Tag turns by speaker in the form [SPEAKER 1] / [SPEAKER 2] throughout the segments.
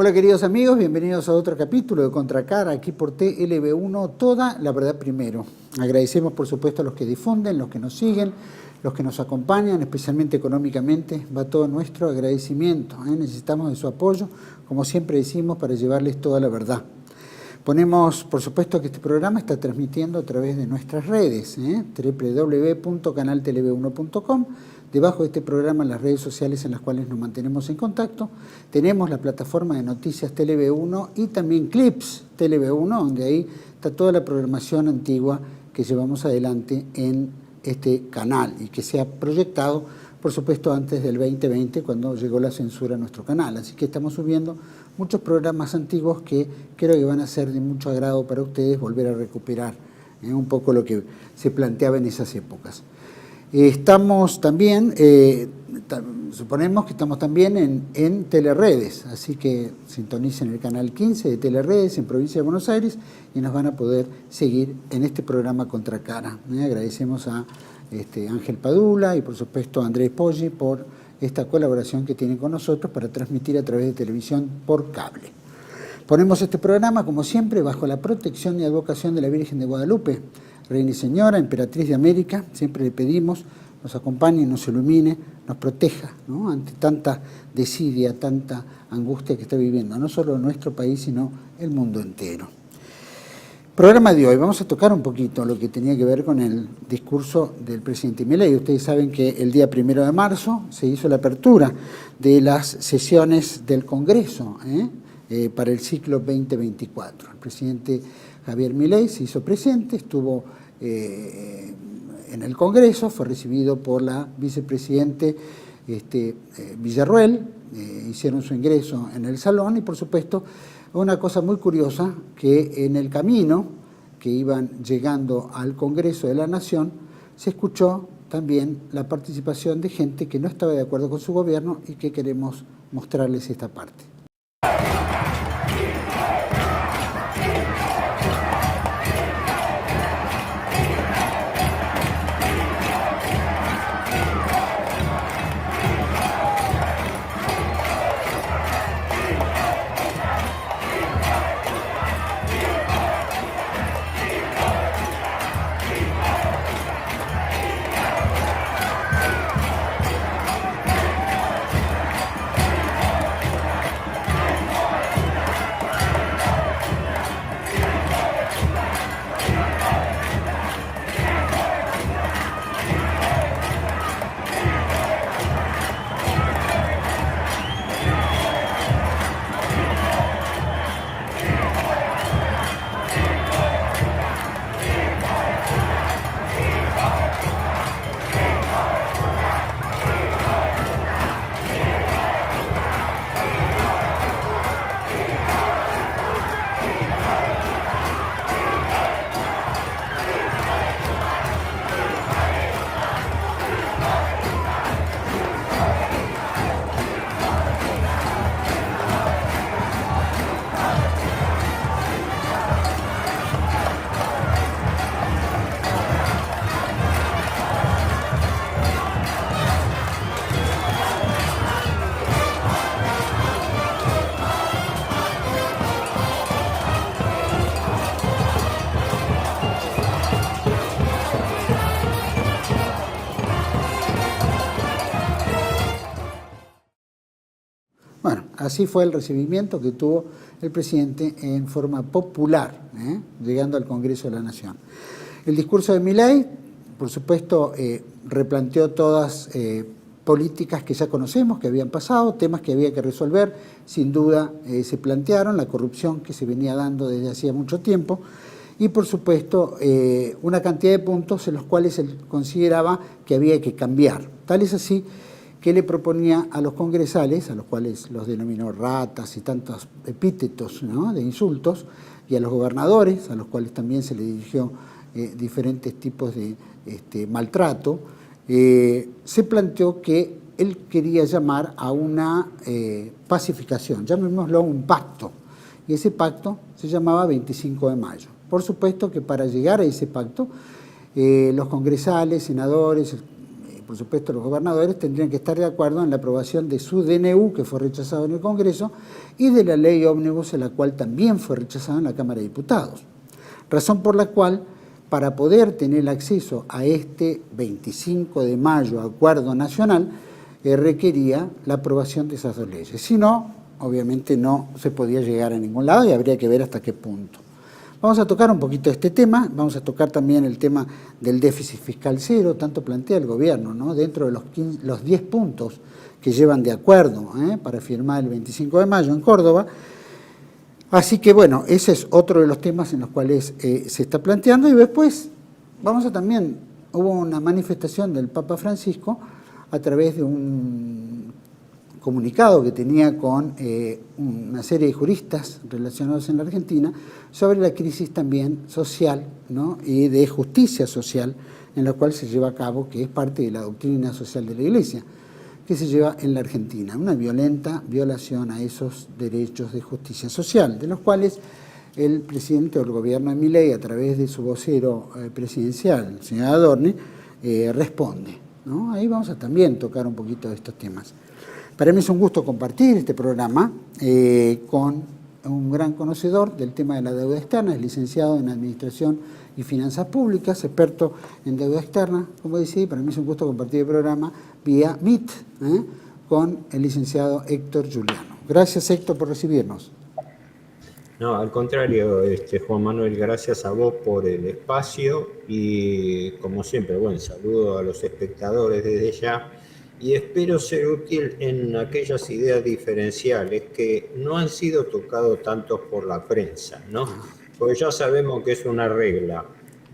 [SPEAKER 1] Hola queridos amigos, bienvenidos a otro capítulo de Contracara, aquí por TLB1, toda la verdad primero. Agradecemos por supuesto a los que difunden, los que nos siguen, los que nos acompañan, especialmente económicamente, va todo nuestro agradecimiento. Necesitamos de su apoyo, como siempre decimos, para llevarles toda la verdad. Ponemos, por supuesto, que este programa está transmitiendo a través de nuestras redes, www.canaltelev1.com. Debajo de este programa, en las redes sociales en las cuales nos mantenemos en contacto, tenemos la plataforma de noticias TLB1 y también Clips TLB1, donde ahí está toda la programación antigua que llevamos adelante en este canal y que se ha proyectado, por supuesto, antes del 2020, cuando llegó la censura a nuestro canal. Así que estamos subiendo muchos programas antiguos que creo que van a ser de mucho agrado para ustedes volver a recuperar un poco lo que se planteaba en esas épocas. Estamos también, suponemos que estamos también en Teleredes, así que sintonicen el canal 15 de Teleredes en Provincia de Buenos Aires y nos van a poder seguir en este programa Contracara. Agradecemos a Ángel Padula y por supuesto a Andrés Poggi por esta colaboración que tienen con nosotros para transmitir a través de televisión por cable. Ponemos este programa, como siempre, bajo la protección y advocación de la Virgen de Guadalupe, Reina y Señora, Emperatriz de América. Siempre le pedimos, nos acompañe, nos ilumine, nos proteja, ¿no?, ante tanta desidia, tanta angustia que está viviendo, no solo nuestro país, sino el mundo entero. Programa de hoy, vamos a tocar un poquito lo que tenía que ver con el discurso del presidente Milei. Ustedes saben que el día 1 de marzo se hizo la apertura de las sesiones del Congreso para el ciclo 2024. El presidente Javier Milei se hizo presente, estuvo en el Congreso, fue recibido por la vicepresidente Villarruel, hicieron su ingreso en el salón y por supuesto una cosa muy curiosa, que en el camino que iban llegando al Congreso de la Nación se escuchó también la participación de gente que no estaba de acuerdo con su gobierno y que queremos mostrarles esta parte. Así fue el recibimiento que tuvo el presidente en forma popular, llegando al Congreso de la Nación. El discurso de Milei, por supuesto, replanteó todas políticas que ya conocemos, que habían pasado, temas que había que resolver, sin duda se plantearon, la corrupción que se venía dando desde hacía mucho tiempo, y por supuesto una cantidad de puntos en los cuales él consideraba que había que cambiar. Tal es así que le proponía a los congresales, a los cuales los denominó ratas y tantos epítetos, ¿no?, de insultos, y a los gobernadores, a los cuales también se le dirigió diferentes tipos de maltrato, se planteó que él quería llamar a una pacificación, llamémoslo un pacto, y ese pacto se llamaba 25 de mayo. Por supuesto que para llegar a ese pacto, los congresales, senadores, por supuesto los gobernadores tendrían que estar de acuerdo en la aprobación de su DNU, que fue rechazado en el Congreso, y de la ley ómnibus, la cual también fue rechazada en la Cámara de Diputados. Razón por la cual, para poder tener acceso a este 25 de mayo acuerdo nacional, requería la aprobación de esas dos leyes. Si no, obviamente no se podía llegar a ningún lado y habría que ver hasta qué punto. Vamos a tocar un poquito este tema, vamos a tocar también el tema del déficit fiscal cero, tanto plantea el gobierno, ¿no? Dentro de los 10 puntos que llevan de acuerdo para firmar el 25 de mayo en Córdoba. Así que bueno, ese es otro de los temas en los cuales se está planteando. Y después hubo una manifestación del Papa Francisco a través de un comunicado que tenía con una serie de juristas relacionados en la Argentina sobre la crisis también social, ¿no? Y de justicia social en la cual se lleva a cabo, que es parte de la doctrina social de la Iglesia, que se lleva en la Argentina, una violenta violación a esos derechos de justicia social, de los cuales el presidente del gobierno de Milei, a través de su vocero presidencial, el señor Adorni, responde, ¿no? Ahí vamos a también tocar un poquito de estos temas. Para mí es un gusto compartir este programa con un gran conocedor del tema de la deuda externa, es licenciado en Administración y Finanzas Públicas, experto en deuda externa, como decía, y para mí es un gusto compartir el programa vía Meet con el licenciado Héctor Juliano. Gracias, Héctor, por recibirnos.
[SPEAKER 2] No, al contrario, Juan Manuel, gracias a vos por el espacio y, como siempre, bueno, saludo a los espectadores desde ya. Y espero ser útil en aquellas ideas diferenciales que no han sido tocados tanto por la prensa, ¿no? Porque ya sabemos que es una regla.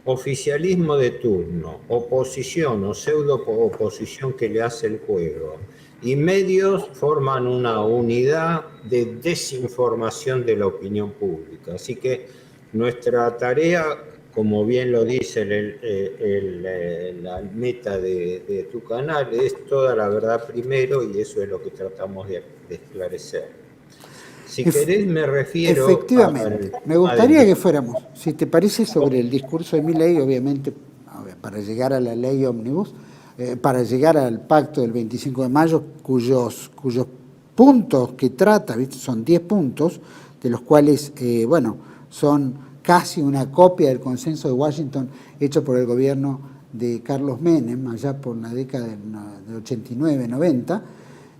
[SPEAKER 2] Oficialismo de turno, oposición o pseudo-oposición que le hace el juego. Y medios forman una unidad de desinformación de la opinión pública. Así que nuestra tarea, como bien lo dice la meta de tu canal, es toda la verdad primero, y eso es lo que tratamos de esclarecer. Si querés, me refiero...
[SPEAKER 1] Efectivamente, me gustaría que fuéramos, si te parece, sobre el discurso de Milei, obviamente, para llegar a la ley ómnibus, para llegar al pacto del 25 de mayo, cuyos puntos que trata, ¿viste? Son 10 puntos, de los cuales, son casi una copia del consenso de Washington hecho por el gobierno de Carlos Menem, allá por la década del 89, 90,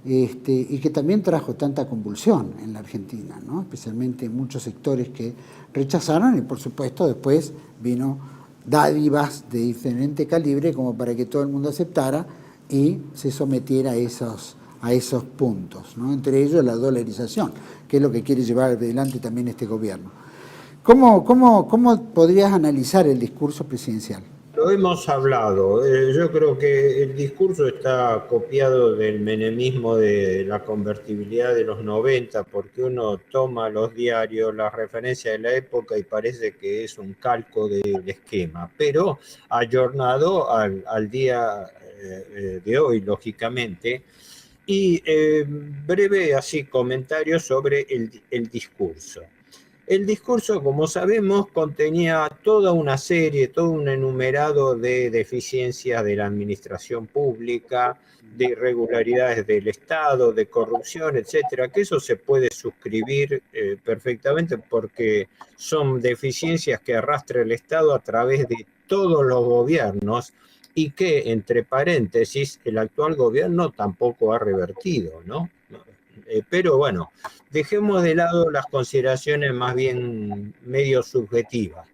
[SPEAKER 1] y que también trajo tanta convulsión en la Argentina, ¿no? Especialmente en muchos sectores que rechazaron, y por supuesto después vino dádivas de diferente calibre como para que todo el mundo aceptara y se sometiera a esos puntos, ¿no? Entre ellos la dolarización, que es lo que quiere llevar adelante también este gobierno. ¿Cómo podrías analizar el discurso presidencial?
[SPEAKER 2] Lo hemos hablado. Yo creo que el discurso está copiado del menemismo de la convertibilidad de los 90, porque uno toma los diarios, las referencias de la época y parece que es un calco del esquema, pero ayornado al día de hoy, lógicamente. Y breve así comentario sobre el discurso. El discurso, como sabemos, contenía toda una serie, todo un enumerado de deficiencias de la administración pública, de irregularidades del Estado, de corrupción, etcétera, que eso se puede suscribir perfectamente porque son deficiencias que arrastra el Estado a través de todos los gobiernos y que, entre paréntesis, el actual gobierno tampoco ha revertido, ¿no? Pero bueno, dejemos de lado las consideraciones más bien medio subjetivas.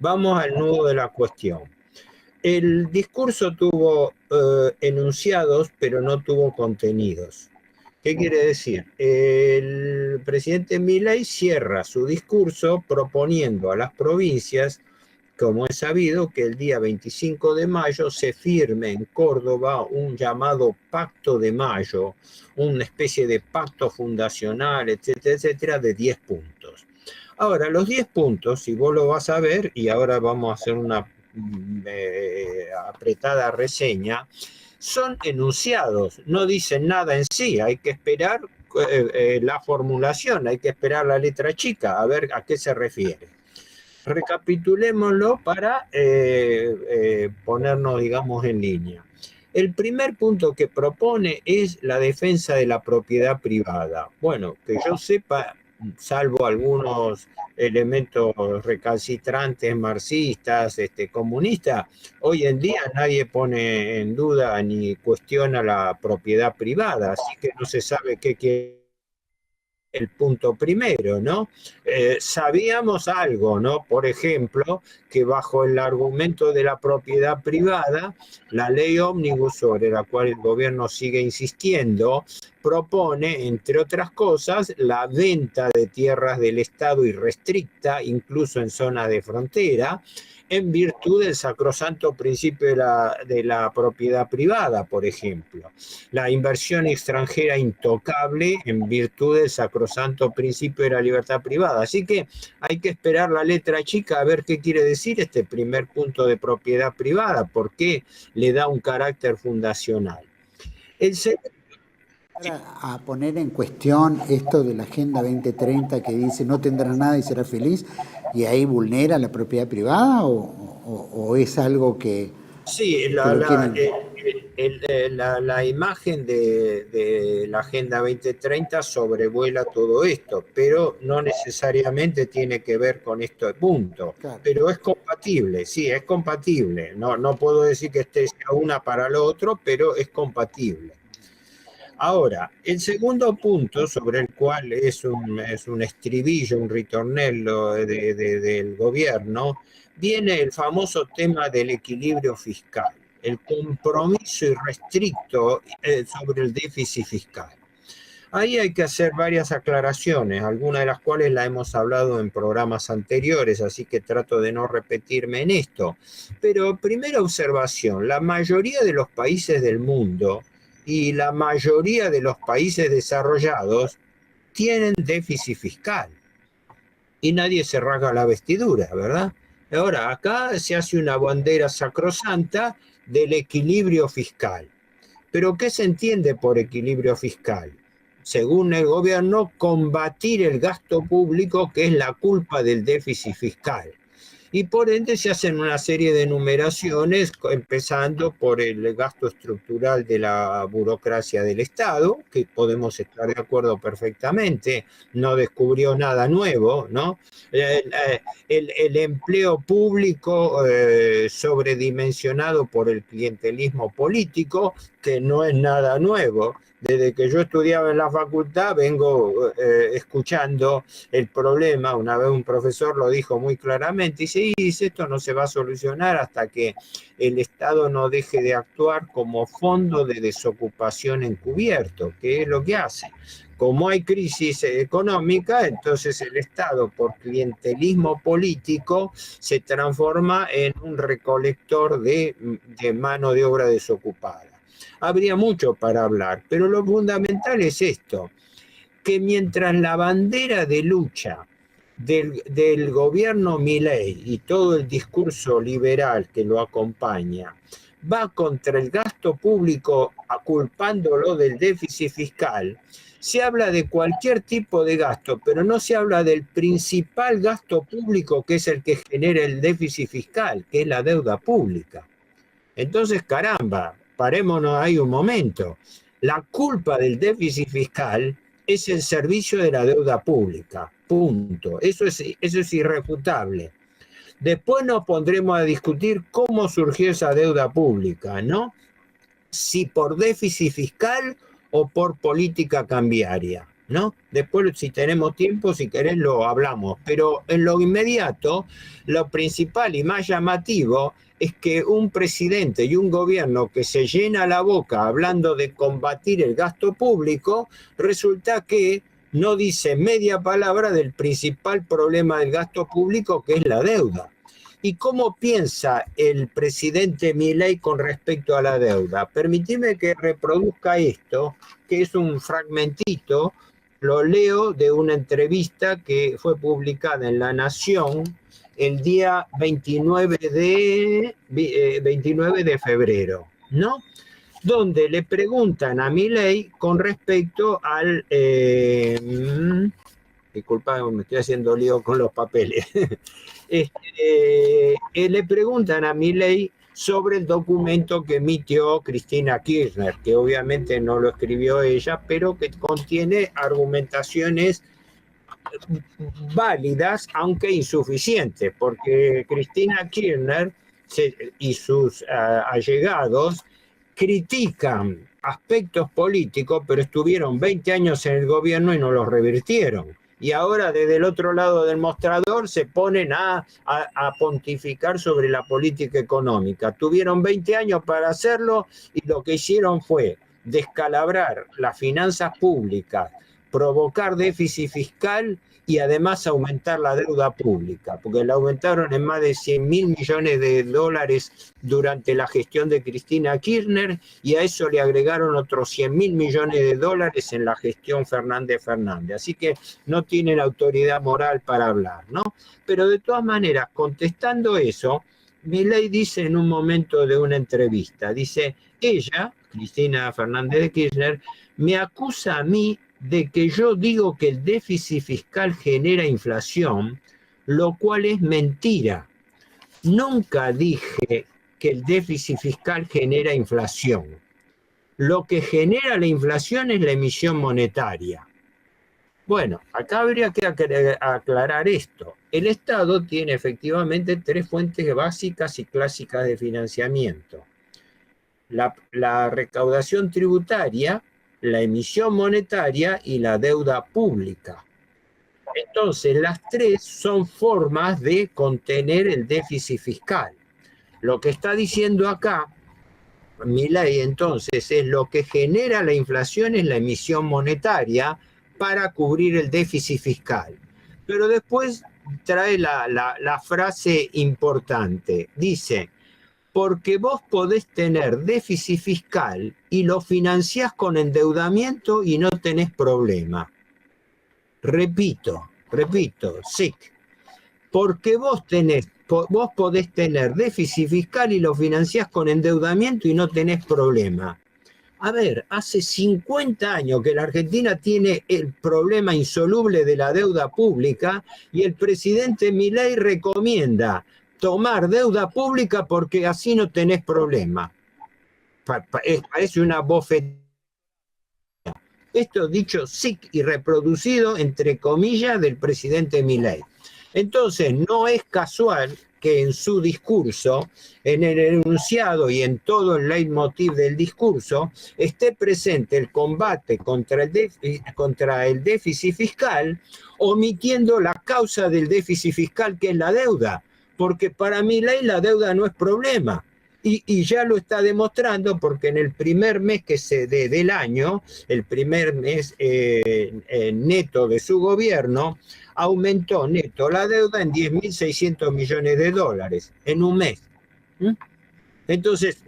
[SPEAKER 2] Vamos al nudo de la cuestión. El discurso tuvo enunciados, pero no tuvo contenidos. ¿Qué quiere decir? El presidente Milei cierra su discurso proponiendo a las provincias, como es sabido, que el día 25 de mayo se firme en Córdoba un llamado Pacto de Mayo, una especie de pacto fundacional, etcétera, etcétera, de 10 puntos. Ahora, los 10 puntos, si vos lo vas a ver, y ahora vamos a hacer una apretada reseña, son enunciados, no dicen nada en sí, hay que esperar la formulación, hay que esperar la letra chica, a ver a qué se refiere. Recapitulémoslo para ponernos, digamos, en línea. El primer punto que propone es la defensa de la propiedad privada. Bueno, que yo sepa, salvo algunos elementos recalcitrantes marxistas, comunistas, hoy en día nadie pone en duda ni cuestiona la propiedad privada, así que no se sabe qué quiere el punto primero, ¿no? Sabíamos algo, ¿no? Por ejemplo, que bajo el argumento de la propiedad privada, la ley ómnibus sobre la cual el gobierno sigue insistiendo, propone, entre otras cosas, la venta de tierras del Estado irrestricta, incluso en zonas de frontera, en virtud del sacrosanto principio de la propiedad privada, por ejemplo. La inversión extranjera intocable en virtud del sacrosanto principio de la libertad privada. Así que hay que esperar la letra chica a ver qué quiere decir este primer punto de propiedad privada, por qué le da un carácter fundacional. El segundo,
[SPEAKER 1] A poner en cuestión esto de la Agenda 2030 que dice no tendrá nada y será feliz, y ahí vulnera la propiedad privada o es algo que
[SPEAKER 2] sí,
[SPEAKER 1] lo quieren.
[SPEAKER 2] la imagen de la Agenda 2030 sobrevuela todo esto, pero no necesariamente tiene que ver con este punto.
[SPEAKER 1] Claro.
[SPEAKER 2] Pero es compatible, sí, es compatible. No puedo decir que esté sea una para lo otro, pero es compatible. Ahora, el segundo punto sobre el cual es un estribillo, un ritornello del gobierno, viene el famoso tema del equilibrio fiscal, el compromiso irrestricto sobre el déficit fiscal. Ahí hay que hacer varias aclaraciones, algunas de las cuales la hemos hablado en programas anteriores, así que trato de no repetirme en esto. Pero primera observación, la mayoría de los países del mundo y la mayoría de los países desarrollados tienen déficit fiscal y nadie se rasga la vestidura, ¿verdad? Ahora, acá se hace una bandera sacrosanta del equilibrio fiscal. ¿Pero qué se entiende por equilibrio fiscal? Según el gobierno, combatir el gasto público, que es la culpa del déficit fiscal. Y por ende se hacen una serie de enumeraciones, empezando por el gasto estructural de la burocracia del Estado, que podemos estar de acuerdo perfectamente, no descubrió nada nuevo, ¿no? El empleo público sobredimensionado por el clientelismo político, que no es nada nuevo. Desde que yo estudiaba en la facultad vengo escuchando el problema. Una vez un profesor lo dijo muy claramente, dice, esto no se va a solucionar hasta que el Estado no deje de actuar como fondo de desocupación encubierto, que es lo que hace. Como hay crisis económica, entonces el Estado, por clientelismo político, se transforma en un recolector de mano de obra desocupada. Habría mucho para hablar, pero lo fundamental es esto, que mientras la bandera de lucha del gobierno Milei y todo el discurso liberal que lo acompaña va contra el gasto público, culpándolo del déficit fiscal, se habla de cualquier tipo de gasto, pero no se habla del principal gasto público, que es el que genera el déficit fiscal, que es la deuda pública. Entonces, caramba, parémonos ahí un momento. La culpa del déficit fiscal es el servicio de la deuda pública, punto. Eso es irrefutable. Después nos pondremos a discutir cómo surgió esa deuda pública, ¿no? Si por déficit fiscal o por política cambiaria, ¿no? Después, si tenemos tiempo, si querés, lo hablamos. Pero en lo inmediato, lo principal y más llamativo es que un presidente y un gobierno que se llena la boca hablando de combatir el gasto público, resulta que no dice media palabra del principal problema del gasto público, que es la deuda. ¿Y cómo piensa el presidente Milei con respecto a la deuda? Permitime que reproduzca esto, que es un fragmentito, lo leo de una entrevista que fue publicada en La Nación el día 29 de febrero, ¿no? Donde le preguntan a Milei con respecto al... disculpa, me estoy haciendo lío con los papeles. Le preguntan a Milei sobre el documento que emitió Cristina Kirchner, que obviamente no lo escribió ella, pero que contiene argumentaciones válidas, aunque insuficientes, porque Cristina Kirchner y sus allegados critican aspectos políticos, pero estuvieron 20 años en el gobierno y no los revirtieron. Y ahora desde el otro lado del mostrador se ponen a pontificar sobre la política económica. Tuvieron 20 años para hacerlo y lo que hicieron fue descalabrar las finanzas públicas, provocar déficit fiscal y además aumentar la deuda pública, porque la aumentaron en más de 100.000 millones de dólares durante la gestión de Cristina Kirchner y a eso le agregaron otros 100.000 millones de dólares en la gestión Fernández. Así que no tienen autoridad moral para hablar, ¿no? Pero de todas maneras, contestando eso, Milei dice en un momento de una entrevista, dice, ella, Cristina Fernández de Kirchner, me acusa a mí de que yo digo que el déficit fiscal genera inflación, lo cual es mentira. Nunca dije que el déficit fiscal genera inflación. Lo que genera la inflación es la emisión monetaria. Bueno, acá habría que aclarar esto. El Estado tiene efectivamente 3 fuentes básicas y clásicas de financiamiento. La recaudación tributaria, la emisión monetaria y la deuda pública. Entonces, las 3 son formas de contener el déficit fiscal. Lo que está diciendo acá Milei, entonces, es lo que genera la inflación es la emisión monetaria para cubrir el déficit fiscal. Pero después trae la frase importante. Dice, porque vos podés tener déficit fiscal y lo financiás con endeudamiento y no tenés problema. Repito, sí. Porque vos podés tener déficit fiscal y lo financiás con endeudamiento y no tenés problema. A ver, hace 50 años que la Argentina tiene el problema insoluble de la deuda pública y el presidente Milei recomienda tomar deuda pública porque así no tenés problema. Parece una bofetada. Esto dicho sic y reproducido entre comillas del presidente Milei. Entonces, no es casual que en su discurso, en el enunciado y en todo el leitmotiv del discurso, esté presente el combate contra el déficit fiscal, omitiendo la causa del déficit fiscal, que es la deuda. Porque para Milei la deuda no es problema. Y ya lo está demostrando porque en el primer mes del año, el primer mes neto de su gobierno, aumentó neto la deuda en 10.600 millones de dólares en un mes. Entonces,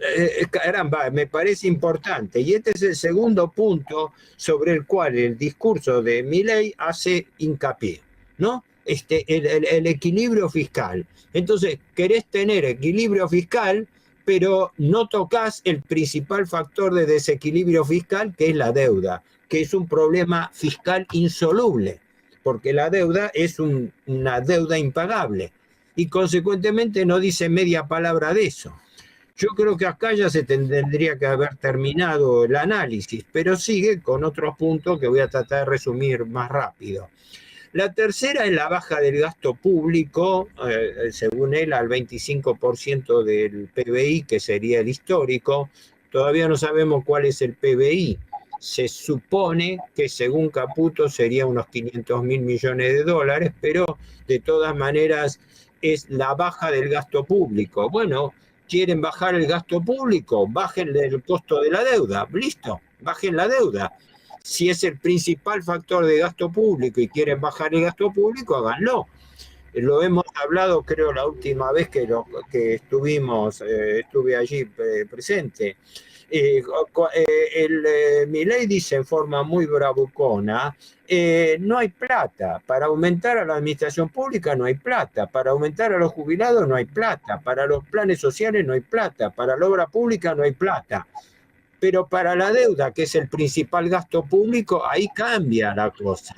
[SPEAKER 2] caramba, me parece importante. Y este es el segundo punto sobre el cual el discurso de Milei hace hincapié, ¿no? El equilibrio fiscal. Entonces, querés tener equilibrio fiscal, pero no tocas el principal factor de desequilibrio fiscal, que es la deuda, que es un problema fiscal insoluble, porque la deuda es una deuda impagable, y consecuentemente no dice media palabra de eso. Yo creo que acá ya se tendría que haber terminado el análisis, pero sigue con otros puntos que voy a tratar de resumir más rápido. La tercera es la baja del gasto público, según él, al 25% del PBI, que sería el histórico. Todavía no sabemos cuál es el PBI. Se supone que según Caputo sería unos 500.000 millones de dólares, pero de todas maneras es la baja del gasto público. Bueno, ¿quieren bajar el gasto público? Bájenle el costo de la deuda. Listo, bajen la deuda. Si es el principal factor de gasto público y quieren bajar el gasto público, háganlo. Lo hemos hablado, creo, la última vez que estuve allí presente. Milei dice en forma muy bravucona, no hay plata. Para aumentar a la administración pública no hay plata. Para aumentar a los jubilados no hay plata. Para los planes sociales no hay plata. Para la obra pública no hay plata. Pero para la deuda, que es el principal gasto público, ahí cambia la cosa.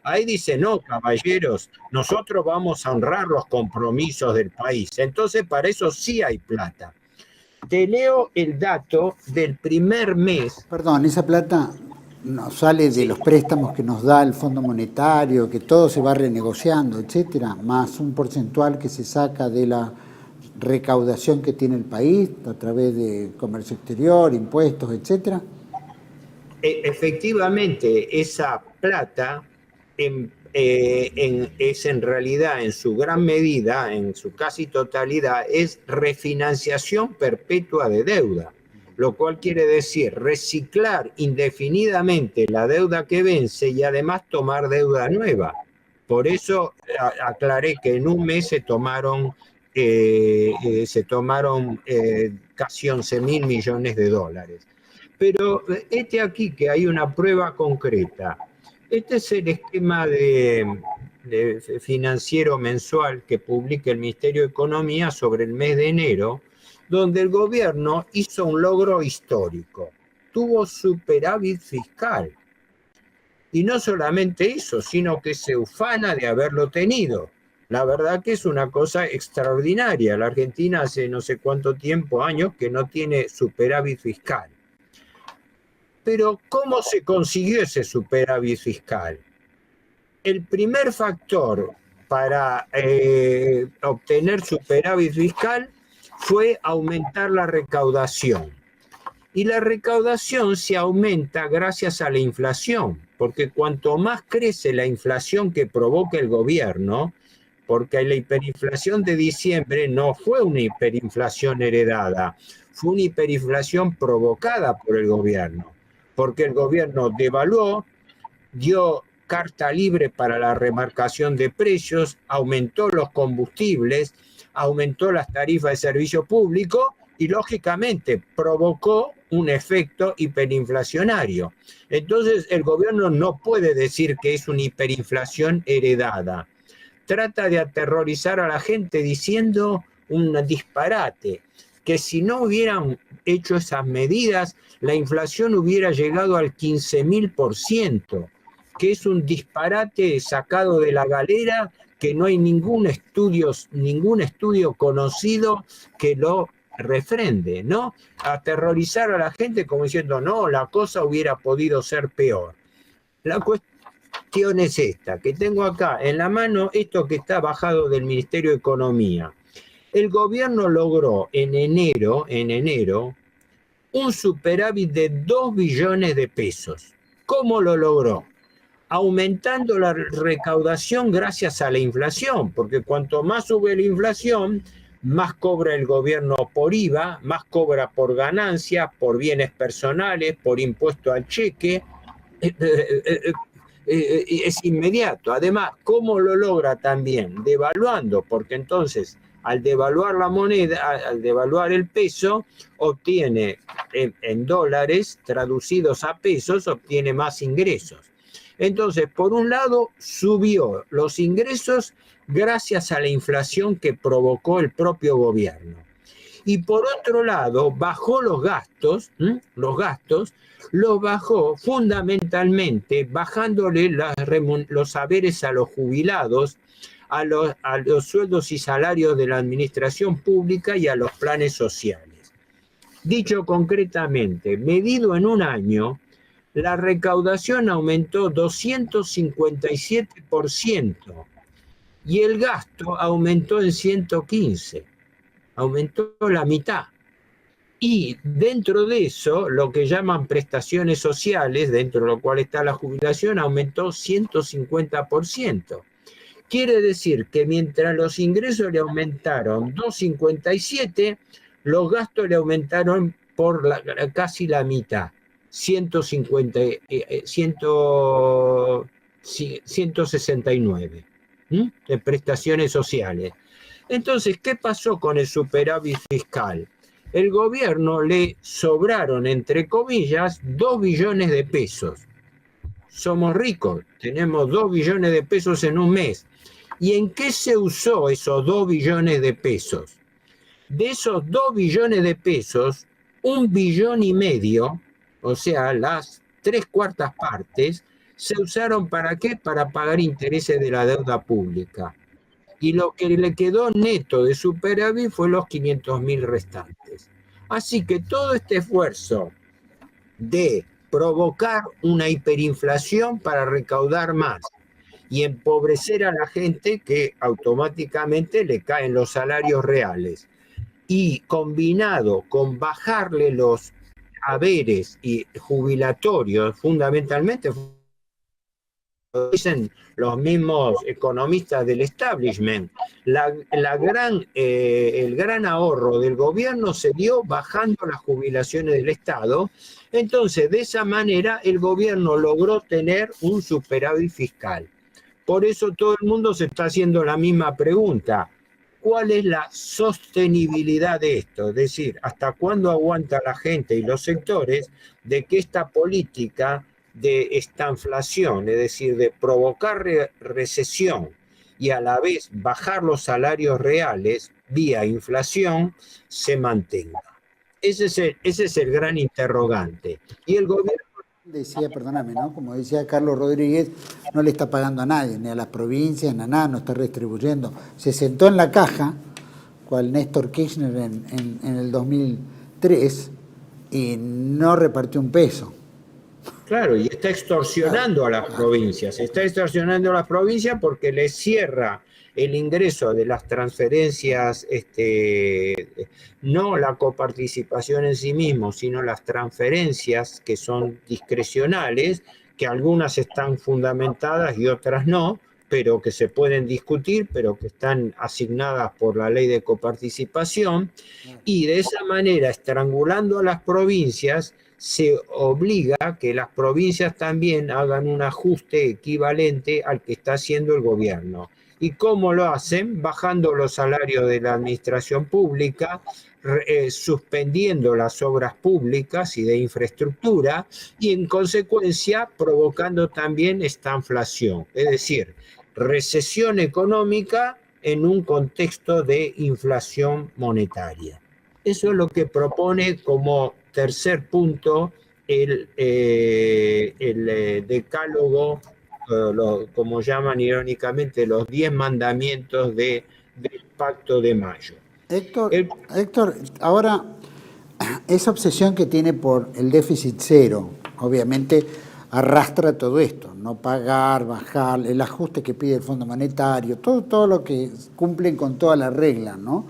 [SPEAKER 2] Ahí dice, no, caballeros, nosotros vamos a honrar los compromisos del país. Entonces, para eso sí hay plata. te leo el dato del primer mes.
[SPEAKER 1] Perdón, esa plata no sale de los préstamos que nos da el Fondo Monetario, que todo se va renegociando, etcétera, más un porcentual que se saca de la recaudación que tiene el país a través de comercio exterior, impuestos, etcétera.
[SPEAKER 2] Efectivamente, esa plata es en realidad, en su gran medida, en su casi totalidad, es refinanciación perpetua de deuda, lo cual quiere decir reciclar indefinidamente la deuda que vence y además tomar deuda nueva. Por eso aclaré que en un mes se tomaron casi 11.000 millones de dólares. Pero aquí que hay una prueba concreta. Este es el esquema de financiero mensual que publica el Ministerio de Economía sobre el mes de enero, donde el gobierno hizo un logro histórico. Tuvo superávit fiscal. Y no solamente eso, sino que se ufana de haberlo tenido. La verdad que es una cosa extraordinaria. La Argentina hace no sé cuánto tiempo, años, que no tiene superávit fiscal. Pero ¿cómo se consiguió ese superávit fiscal? El primer factor para obtener superávit fiscal fue aumentar la recaudación. Y la recaudación se aumenta gracias a la inflación, porque cuanto más crece la inflación que provoca el gobierno, porque la hiperinflación de diciembre no fue una hiperinflación heredada, fue una hiperinflación provocada por el gobierno, porque el gobierno devaluó, dio carta libre para la remarcación de precios, aumentó los combustibles, aumentó las tarifas de servicio público y lógicamente provocó un efecto hiperinflacionario. Entonces el gobierno no puede decir que es una hiperinflación heredada. Trata de aterrorizar a la gente diciendo un disparate, que si no hubieran hecho esas medidas, la inflación hubiera llegado al 15.000%, que es un disparate sacado de la galera, que no hay ningún estudio conocido que lo refrende, ¿no? Aterrorizar a la gente como diciendo, no, la cosa hubiera podido ser peor. La cuestión es esta, que tengo acá en la mano esto que está bajado del Ministerio de Economía. El gobierno logró en enero un superávit de 2 billones de pesos. ¿Cómo lo logró? Aumentando la recaudación gracias a la inflación, porque cuanto más sube la inflación, más cobra el gobierno por IVA, más cobra por ganancias, por bienes personales, por impuesto al cheque. Es inmediato. Además, ¿cómo lo logra también? Devaluando, porque entonces al devaluar la moneda, al devaluar el peso, obtiene en dólares traducidos a pesos, obtiene más ingresos. Entonces, por un lado, subió los ingresos gracias a la inflación que provocó el propio gobierno. Y por otro lado, bajó los gastos, los bajó fundamentalmente bajándole los saberes a los jubilados, a los sueldos y salarios de la administración pública y a los planes sociales. Dicho concretamente, medido en un año, la recaudación aumentó 257% y el gasto aumentó en 115%, aumentó la mitad. Y dentro de eso, lo que llaman prestaciones sociales, dentro de lo cual está la jubilación, aumentó 150%. Quiere decir que mientras los ingresos le aumentaron 257%, los gastos le aumentaron por casi la mitad, 169 de prestaciones sociales. Entonces, ¿qué pasó con el superávit fiscal? El gobierno le sobraron, entre comillas, 2 billones de pesos. Somos ricos, tenemos 2 billones de pesos en un mes. ¿Y en qué se usó esos 2 billones de pesos? De esos 2 billones de pesos, 1,5 billones, o sea, las 3/4 partes, se usaron ¿para qué? Para pagar intereses de la deuda pública. Y lo que le quedó neto de superávit fue los 500.000 restantes. Así que todo este esfuerzo de provocar una hiperinflación para recaudar más y empobrecer a la gente, que automáticamente le caen los salarios reales, y combinado con bajarle los haberes y jubilatorios, fundamentalmente dicen los mismos economistas del establishment, el gran ahorro del gobierno se dio bajando las jubilaciones del Estado. Entonces, de esa manera, el gobierno logró tener un superávit fiscal. Por eso todo el mundo se está haciendo la misma pregunta: ¿cuál es la sostenibilidad de esto? Es decir, ¿hasta cuándo aguanta la gente y los sectores de que esta política de estanflación, es decir, de provocar recesión y a la vez bajar los salarios reales vía inflación, se mantenga? Ese es el gran interrogante. Y el gobierno
[SPEAKER 1] Decía, perdóname, ¿no? Como decía Carlos Rodríguez, no le está pagando a nadie, ni a las provincias, ni a nada, no está redistribuyendo. Se sentó en la caja, cual Néstor Kirchner en el 2003, y no repartió un peso.
[SPEAKER 2] Claro, y está extorsionando a las provincias. Está extorsionando a las provincias porque les cierra el ingreso de las transferencias, no la coparticipación en sí mismo, sino las transferencias que son discrecionales, que algunas están fundamentadas y otras no, pero que se pueden discutir, pero que están asignadas por la ley de coparticipación, y de esa manera, estrangulando a las provincias, se obliga a que las provincias también hagan un ajuste equivalente al que está haciendo el gobierno. ¿Y cómo lo hacen? Bajando los salarios de la administración pública, suspendiendo las obras públicas y de infraestructura, y en consecuencia provocando también esta inflación, es decir, recesión económica en un contexto de inflación monetaria. Eso es lo que propone como tercer punto el decálogo, como llaman irónicamente, los 10 mandamientos del Pacto de Mayo.
[SPEAKER 1] Héctor, ahora esa obsesión que tiene por el déficit cero, obviamente arrastra todo esto, no pagar, bajar, el ajuste que pide el Fondo Monetario, todo lo que cumplen con todas las reglas, ¿no?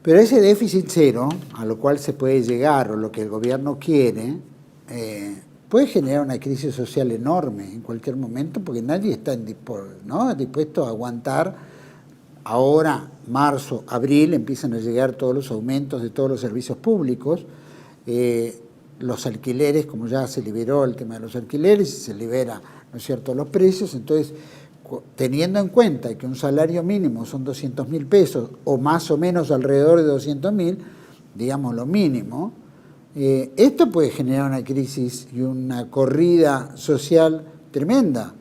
[SPEAKER 1] Pero ese déficit cero, a lo cual se puede llegar, o lo que el gobierno quiere, puede generar una crisis social enorme en cualquier momento, porque nadie está dispuesto a aguantar. Ahora, marzo, abril, empiezan a llegar todos los aumentos de todos los servicios públicos, los alquileres, como ya se liberó el tema de los alquileres, se libera, ¿no es cierto?, los precios. Entonces, teniendo en cuenta que un salario mínimo son 200.000 pesos, o más o menos alrededor de 200.000, digamos lo mínimo, esto puede generar una crisis y una corrida social tremenda.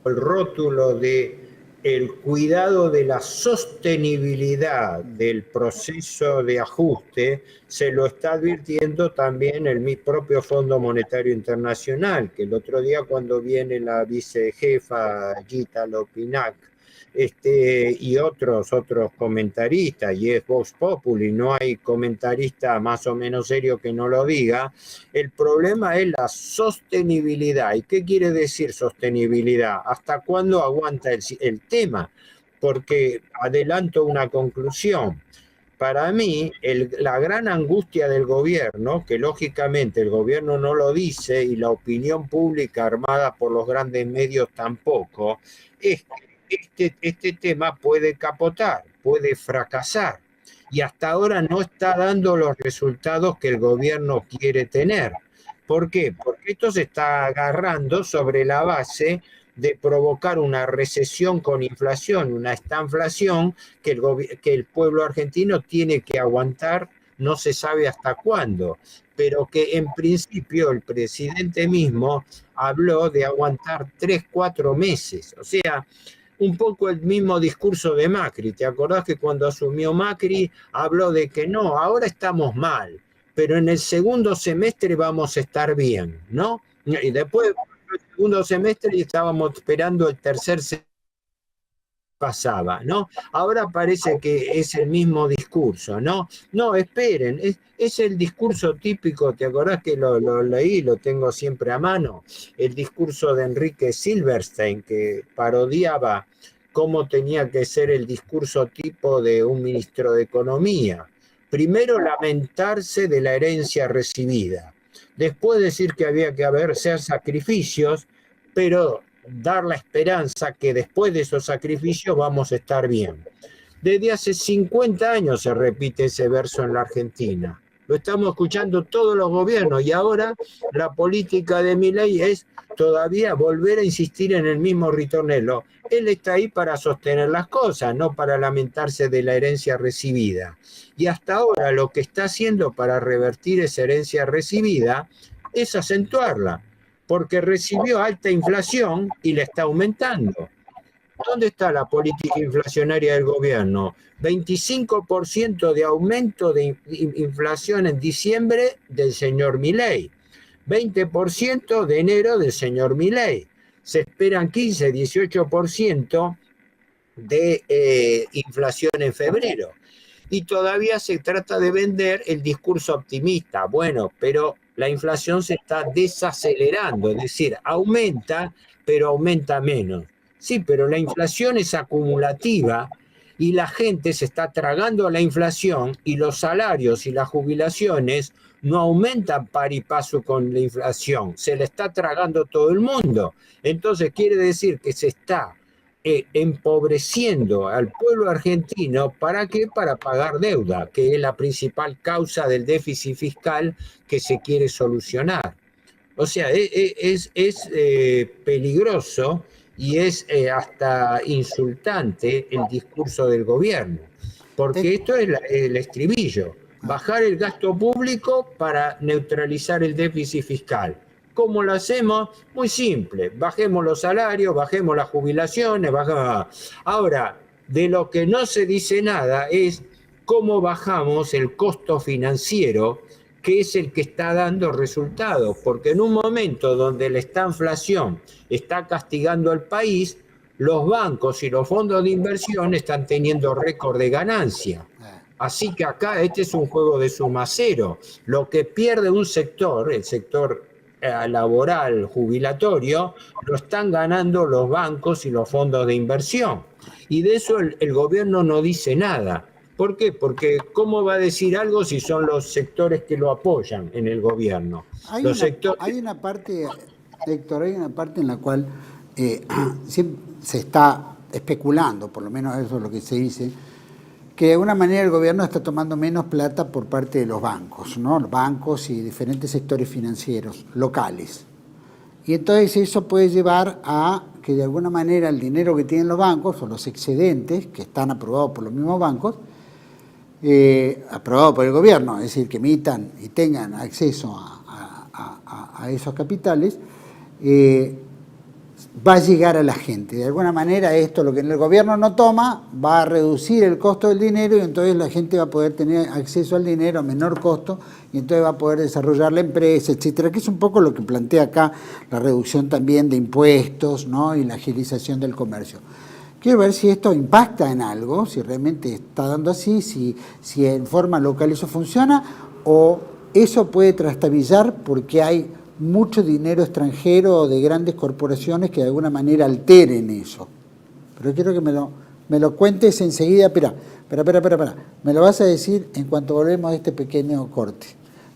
[SPEAKER 2] El rótulo de el cuidado de la sostenibilidad del proceso de ajuste se lo está advirtiendo también el propio Fondo Monetario Internacional, que el otro día, cuando viene la vicejefa Gita Lopinac y otros comentaristas, y es Vox Populi, no hay comentarista más o menos serio que no lo diga, el problema es la sostenibilidad. ¿Y qué quiere decir sostenibilidad? ¿Hasta cuándo aguanta el tema? Porque adelanto una conclusión. Para mí, la gran angustia del gobierno, que lógicamente el gobierno no lo dice y la opinión pública armada por los grandes medios tampoco, es que este tema puede capotar, puede fracasar, y hasta ahora no está dando los resultados que el gobierno quiere tener. ¿Por qué? Porque esto se está agarrando sobre la base de provocar una recesión con inflación, una estanflación que el pueblo argentino tiene que aguantar, no se sabe hasta cuándo, pero que en principio el presidente mismo habló de aguantar 3, 4 meses. O sea, un poco el mismo discurso de Macri. ¿Te acordás que cuando asumió Macri habló de que no, ahora estamos mal, pero en el segundo semestre vamos a estar bien, ¿no? Y después del segundo semestre y estábamos esperando el tercer semestre. pasaba, ¿no? Ahora parece que es el mismo discurso, ¿no? No, esperen, es el discurso típico, ¿te acordás que lo leí, lo tengo siempre a mano? El discurso de Enrique Silverstein, que parodiaba cómo tenía que ser el discurso tipo de un ministro de Economía. Primero, lamentarse de la herencia recibida. Después decir que había que hacer sacrificios, pero dar la esperanza que después de esos sacrificios vamos a estar bien. Desde hace 50 años se repite ese verso en la Argentina. Lo estamos escuchando todos los gobiernos y ahora la política de Milei es todavía volver a insistir en el mismo ritornello. Él está ahí para sostener las cosas, no para lamentarse de la herencia recibida. Y hasta ahora lo que está haciendo para revertir esa herencia recibida es acentuarla, porque recibió alta inflación y la está aumentando. ¿Dónde está la política inflacionaria del gobierno? 25% de aumento de inflación en diciembre del señor Milei, 20% de enero del señor Milei. Se esperan 15, 18% de inflación en febrero. Y todavía se trata de vender el discurso optimista. Bueno, pero la inflación se está desacelerando, es decir, aumenta, pero aumenta menos. Sí, pero la inflación es acumulativa y la gente se está tragando a la inflación y los salarios y las jubilaciones no aumentan par y paso con la inflación, se la está tragando todo el mundo. Entonces quiere decir que se está empobreciendo al pueblo argentino. ¿Para qué? Para pagar deuda, que es la principal causa del déficit fiscal que se quiere solucionar. O sea, es peligroso y es hasta insultante el discurso del gobierno, porque esto es el estribillo, bajar el gasto público para neutralizar el déficit fiscal. ¿Cómo lo hacemos? Muy simple, bajemos los salarios, bajemos las jubilaciones, bajemos. Ahora, de lo que no se dice nada es cómo bajamos el costo financiero, que es el que está dando resultados, porque en un momento donde la inflación está castigando al país, los bancos y los fondos de inversión están teniendo récord de ganancia. Así que acá este es un juego de suma cero. Lo que pierde un sector, el sector laboral jubilatorio, lo están ganando los bancos y los fondos de inversión. Y de eso el gobierno no dice nada. ¿Por qué? Porque ¿cómo va a decir algo si son los sectores que lo apoyan en el gobierno?
[SPEAKER 1] Hay una parte, Héctor, hay una parte en la cual se está especulando, por lo menos eso es lo que se dice, que de alguna manera el gobierno está tomando menos plata por parte de los bancos, ¿no? Los bancos y diferentes sectores financieros locales. Y entonces eso puede llevar a que de alguna manera el dinero que tienen los bancos o los excedentes que están aprobados por los mismos bancos, aprobado por el gobierno, es decir, que emitan y tengan acceso a esos capitales, va a llegar a la gente. De alguna manera esto, lo que el gobierno no toma, va a reducir el costo del dinero y entonces la gente va a poder tener acceso al dinero a menor costo y entonces va a poder desarrollar la empresa, etcétera, que es un poco lo que plantea acá la reducción también de impuestos, ¿no? Y la agilización del comercio. Quiero ver si esto impacta en algo, si realmente está dando así, si en forma local eso funciona o eso puede trastabillar porque hay mucho dinero extranjero de grandes corporaciones que de alguna manera alteren eso. Pero quiero que me lo cuentes enseguida. Espera. Me lo vas a decir en cuanto volvemos a este pequeño corte.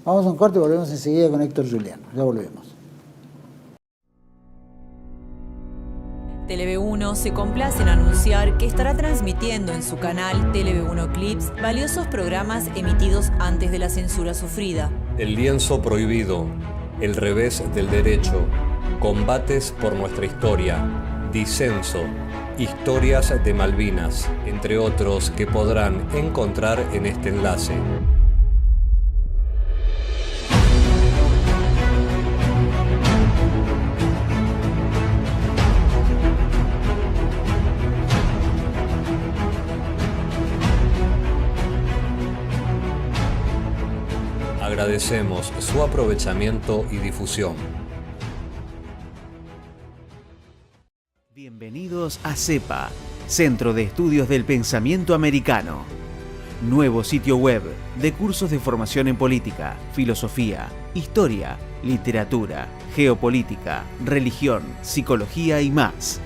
[SPEAKER 1] Vamos a un corte y volvemos enseguida con Héctor Juliano. Ya volvemos.
[SPEAKER 3] TLV1 se complace en anunciar que estará transmitiendo en su canal TLV1 Clips valiosos programas emitidos antes de la censura sufrida.
[SPEAKER 4] El lienzo prohibido, el revés del derecho, combates por nuestra historia, disenso, historias de Malvinas, entre otros que podrán encontrar en este enlace. Agradecemos su aprovechamiento y difusión.
[SPEAKER 5] Bienvenidos a CEPA, Centro de Estudios del Pensamiento Americano. Nuevo sitio web de cursos de formación en política, filosofía, historia, literatura, geopolítica, religión, psicología y más.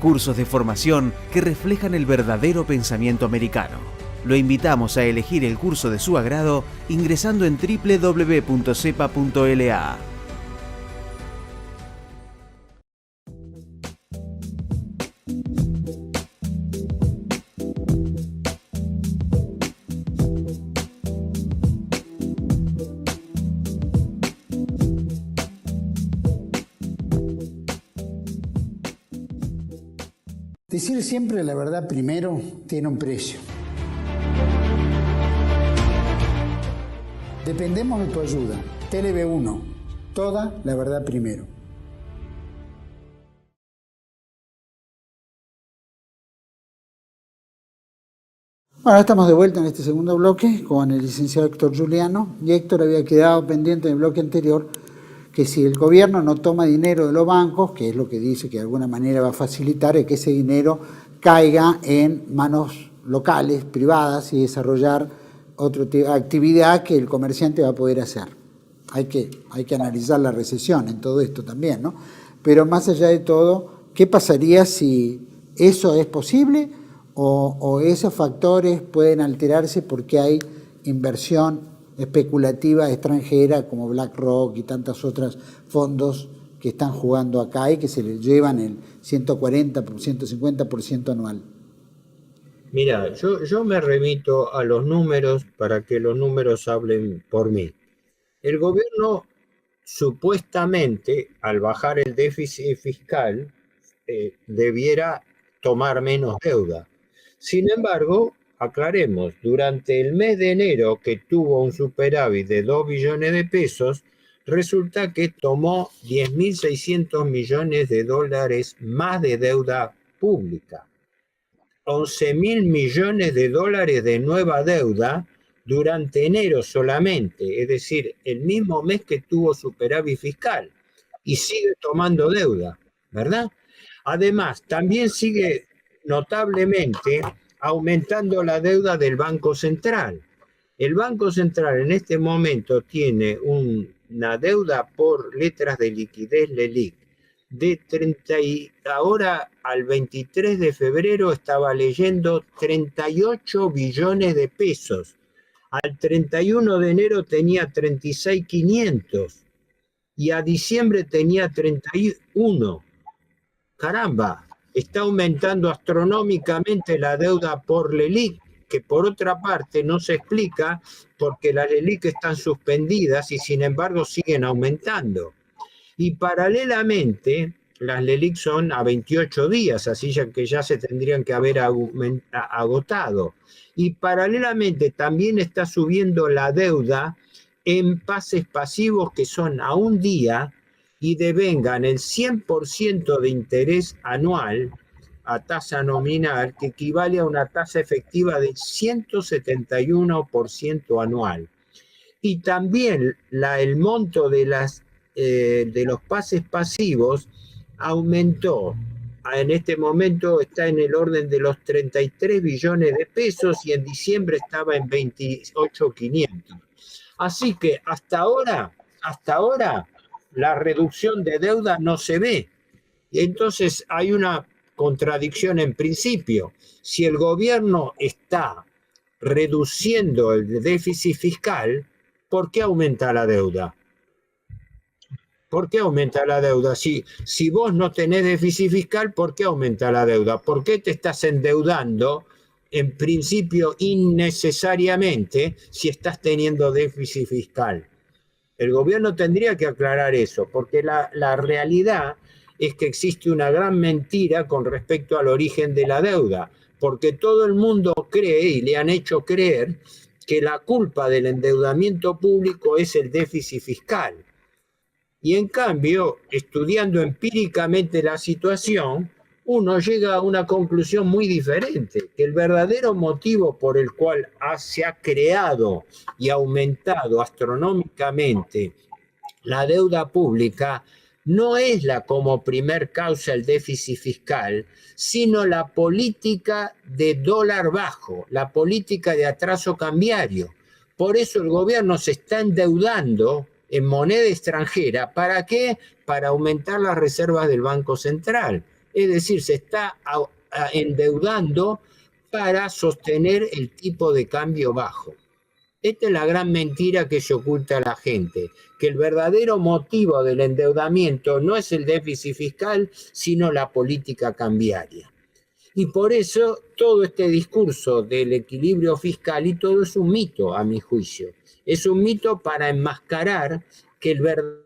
[SPEAKER 5] Cursos de formación que reflejan el verdadero pensamiento americano. Lo invitamos a elegir el curso de su agrado ingresando en www.cepa.la.
[SPEAKER 1] Decir siempre la verdad primero tiene un precio. Dependemos de tu ayuda. TLB1, toda la verdad primero. Bueno, estamos de vuelta en este segundo bloque con el licenciado Héctor Giuliano. Y Héctor había quedado pendiente en el bloque anterior que si el gobierno no toma dinero de los bancos, que es lo que dice que de alguna manera va a facilitar, es que ese dinero caiga en manos locales, privadas, y desarrollar otra actividad que el comerciante va a poder hacer. Hay que analizar la recesión en todo esto también, ¿no? Pero más allá de todo, ¿qué pasaría si eso es posible o esos factores pueden alterarse porque hay inversión especulativa extranjera como BlackRock y tantos otros fondos que están jugando acá y que se les llevan el 140%, 150% anual?
[SPEAKER 2] Mira, yo me remito a los números para que los números hablen por mí. El gobierno supuestamente, al bajar el déficit fiscal, debiera tomar menos deuda. Sin embargo, aclaremos, durante el mes de enero, que tuvo un superávit de 2 billones de pesos, resulta que tomó 10.600 millones de dólares más de deuda pública. 11.000 millones de dólares de nueva deuda durante enero solamente, es decir, el mismo mes que tuvo superávit fiscal, y sigue tomando deuda, ¿verdad? Además, también sigue notablemente aumentando la deuda del Banco Central. El Banco Central en este momento tiene una deuda por letras de liquidez LELIQ de 30 y ahora al 23 de febrero estaba leyendo 38 billones de pesos. Al 31 de enero tenía 36.500 y a diciembre tenía 31. Caramba, está aumentando astronómicamente la deuda por LELIQ, que por otra parte no se explica porque las LELIQ están suspendidas y sin embargo siguen aumentando. Y paralelamente, las LELIQ son a 28 días, así que ya se tendrían que haber agotado. Y paralelamente también está subiendo la deuda en pases pasivos que son a un día y devengan el 100% de interés anual a tasa nominal, que equivale a una tasa efectiva del 171% anual. Y también el monto de los pases pasivos aumentó. En este momento está en el orden de los 33 billones de pesos y en diciembre estaba en 28.500. Así que hasta ahora, la reducción de deuda no se ve. Y entonces hay una contradicción en principio. Si el gobierno está reduciendo el déficit fiscal, ¿por qué aumenta la deuda? ¿Por qué aumenta la deuda? Si vos no tenés déficit fiscal, ¿por qué aumenta la deuda? ¿Por qué te estás endeudando en principio innecesariamente si estás teniendo déficit fiscal? El gobierno tendría que aclarar eso, porque la realidad es que existe una gran mentira con respecto al origen de la deuda, porque todo el mundo cree y le han hecho creer que la culpa del endeudamiento público es el déficit fiscal. Y en cambio, estudiando empíricamente la situación, uno llega a una conclusión muy diferente, que el verdadero motivo por el cual se ha creado y aumentado astronómicamente la deuda pública no es como primer causa el déficit fiscal, sino la política de dólar bajo, la política de atraso cambiario. Por eso el gobierno se está endeudando en moneda extranjera. ¿Para qué? Para aumentar las reservas del Banco Central. Es decir, se está endeudando para sostener el tipo de cambio bajo. Esta es la gran mentira que se oculta a la gente, que el verdadero motivo del endeudamiento no es el déficit fiscal, sino la política cambiaria. Y por eso todo este discurso del equilibrio fiscal y todo es un mito, a mi juicio. Es un mito para enmascarar que el verdadero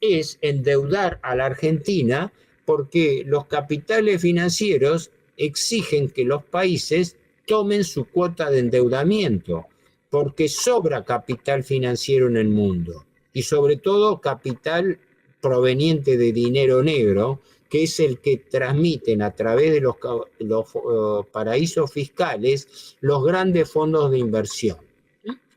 [SPEAKER 2] es endeudar a la Argentina, porque los capitales financieros exigen que los países tomen su cuota de endeudamiento, porque sobra capital financiero en el mundo, y sobre todo capital proveniente de dinero negro, que es el que transmiten a través de los paraísos fiscales los grandes fondos de inversión.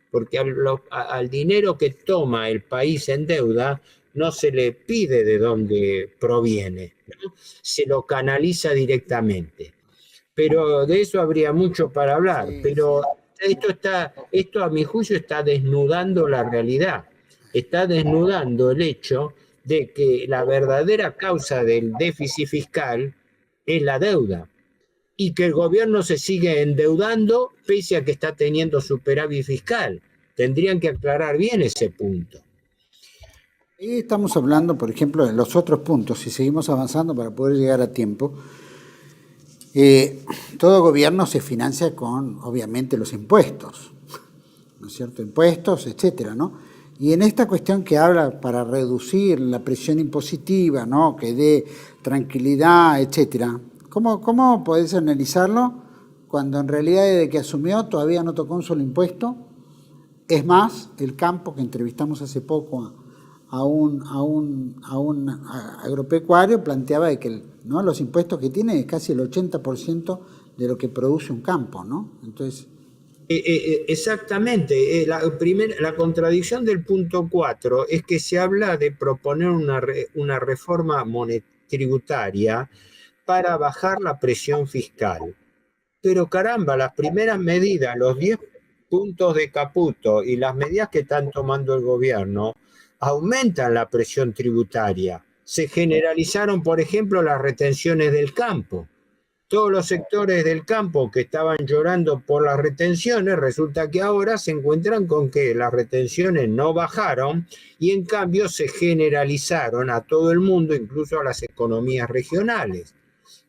[SPEAKER 2] Porque al dinero que toma el país en deuda no se le pide de dónde proviene, ¿no? Se lo canaliza directamente. Pero de eso habría mucho para hablar. Sí, pero sí. Esto a mi juicio está desnudando la realidad. Está desnudando el hecho de que la verdadera causa del déficit fiscal es la deuda. Y que el gobierno se sigue endeudando pese a que está teniendo superávit fiscal. Tendrían que aclarar bien ese punto.
[SPEAKER 1] Y estamos hablando, por ejemplo, de los otros puntos, si seguimos avanzando para poder llegar a tiempo. Todo gobierno se financia con, obviamente, los impuestos, ¿no es cierto? Impuestos, etcétera, ¿no? Y en esta cuestión que habla para reducir la presión impositiva, ¿no? Que dé tranquilidad, etcétera. ¿Cómo podés analizarlo cuando en realidad desde que asumió todavía no tocó un solo impuesto? Es más, el campo que entrevistamos hace poco a un agropecuario planteaba de que ¿no? los impuestos que tiene es casi el 80% de lo que produce un campo, ¿no? Entonces...
[SPEAKER 2] Exactamente. La contradicción del punto 4 es que se habla de proponer una reforma tributaria para bajar la presión fiscal. Pero caramba, las primeras medidas, los 10 puntos de Caputo y las medidas que están tomando el gobierno aumentan la presión tributaria. Se generalizaron, por ejemplo, las retenciones del campo. Todos los sectores del campo que estaban llorando por las retenciones, resulta que ahora se encuentran con que las retenciones no bajaron y en cambio se generalizaron a todo el mundo, incluso a las economías regionales.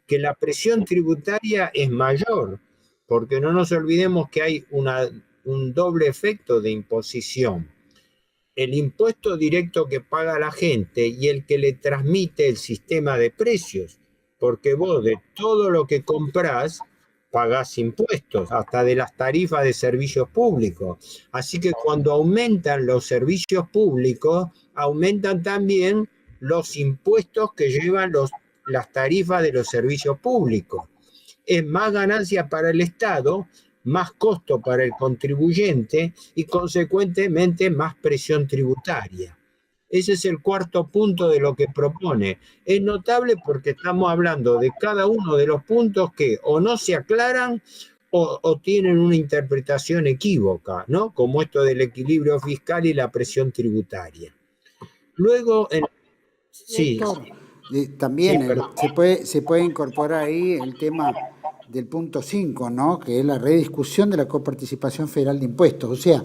[SPEAKER 2] Que la presión tributaria es mayor, porque no nos olvidemos que hay un doble efecto de imposición. El impuesto directo que paga la gente y el que le transmite el sistema de precios, porque vos de todo lo que comprás pagás impuestos, hasta de las tarifas de servicios públicos. Así que cuando aumentan los servicios públicos, aumentan también los impuestos que llevan las tarifas de los servicios públicos. Es más ganancia para el Estado, más costo para el contribuyente y consecuentemente más presión tributaria. Ese es el cuarto punto de lo que propone. Es notable porque estamos hablando de cada uno de los puntos que o no se aclaran o tienen una interpretación equívoca, ¿no? Como esto del equilibrio fiscal y la presión tributaria. Luego, sí.
[SPEAKER 1] También se puede incorporar ahí el tema del punto 5, ¿no? Que es la rediscusión de la coparticipación federal de impuestos. O sea,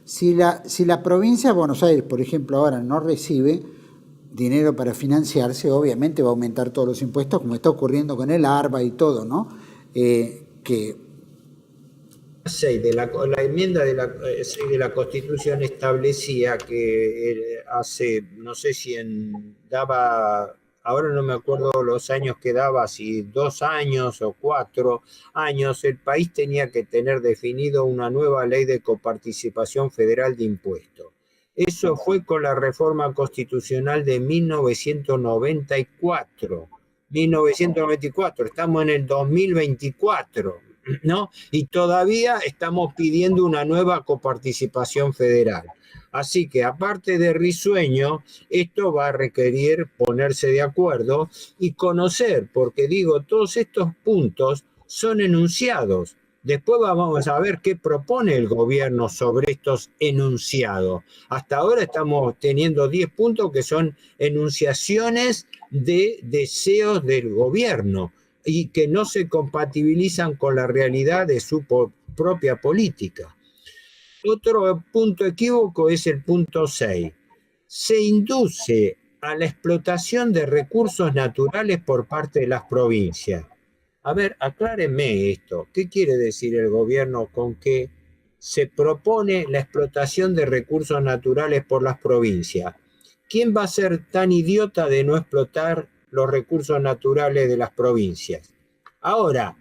[SPEAKER 1] si la provincia de Buenos Aires, por ejemplo, ahora no recibe dinero para financiarse, obviamente va a aumentar todos los impuestos, como está ocurriendo con el ARBA y todo, ¿no?
[SPEAKER 2] La enmienda de la Constitución establecía que hace, no sé si daba... Ahora no me acuerdo los años que daba, si 2 años o 4 años, el país tenía que tener definido una nueva ley de coparticipación federal de impuestos. Eso fue con la reforma constitucional de 1994. 1994, estamos en el 2024. ¿no? Y todavía estamos pidiendo una nueva coparticipación federal. Así que aparte de risueño, esto va a requerir ponerse de acuerdo y conocer, porque digo, todos estos puntos son enunciados. Después vamos a ver qué propone el gobierno sobre estos enunciados. Hasta ahora estamos teniendo 10 puntos que son enunciaciones de deseos del gobierno y que no se compatibilizan con la realidad de su propia política. Otro punto equívoco es el punto 6. Se induce a la explotación de recursos naturales por parte de las provincias. A ver, aclárenme esto. ¿Qué quiere decir el gobierno con que se propone la explotación de recursos naturales por las provincias? ¿Quién va a ser tan idiota de no explotar los recursos naturales de las provincias? Ahora,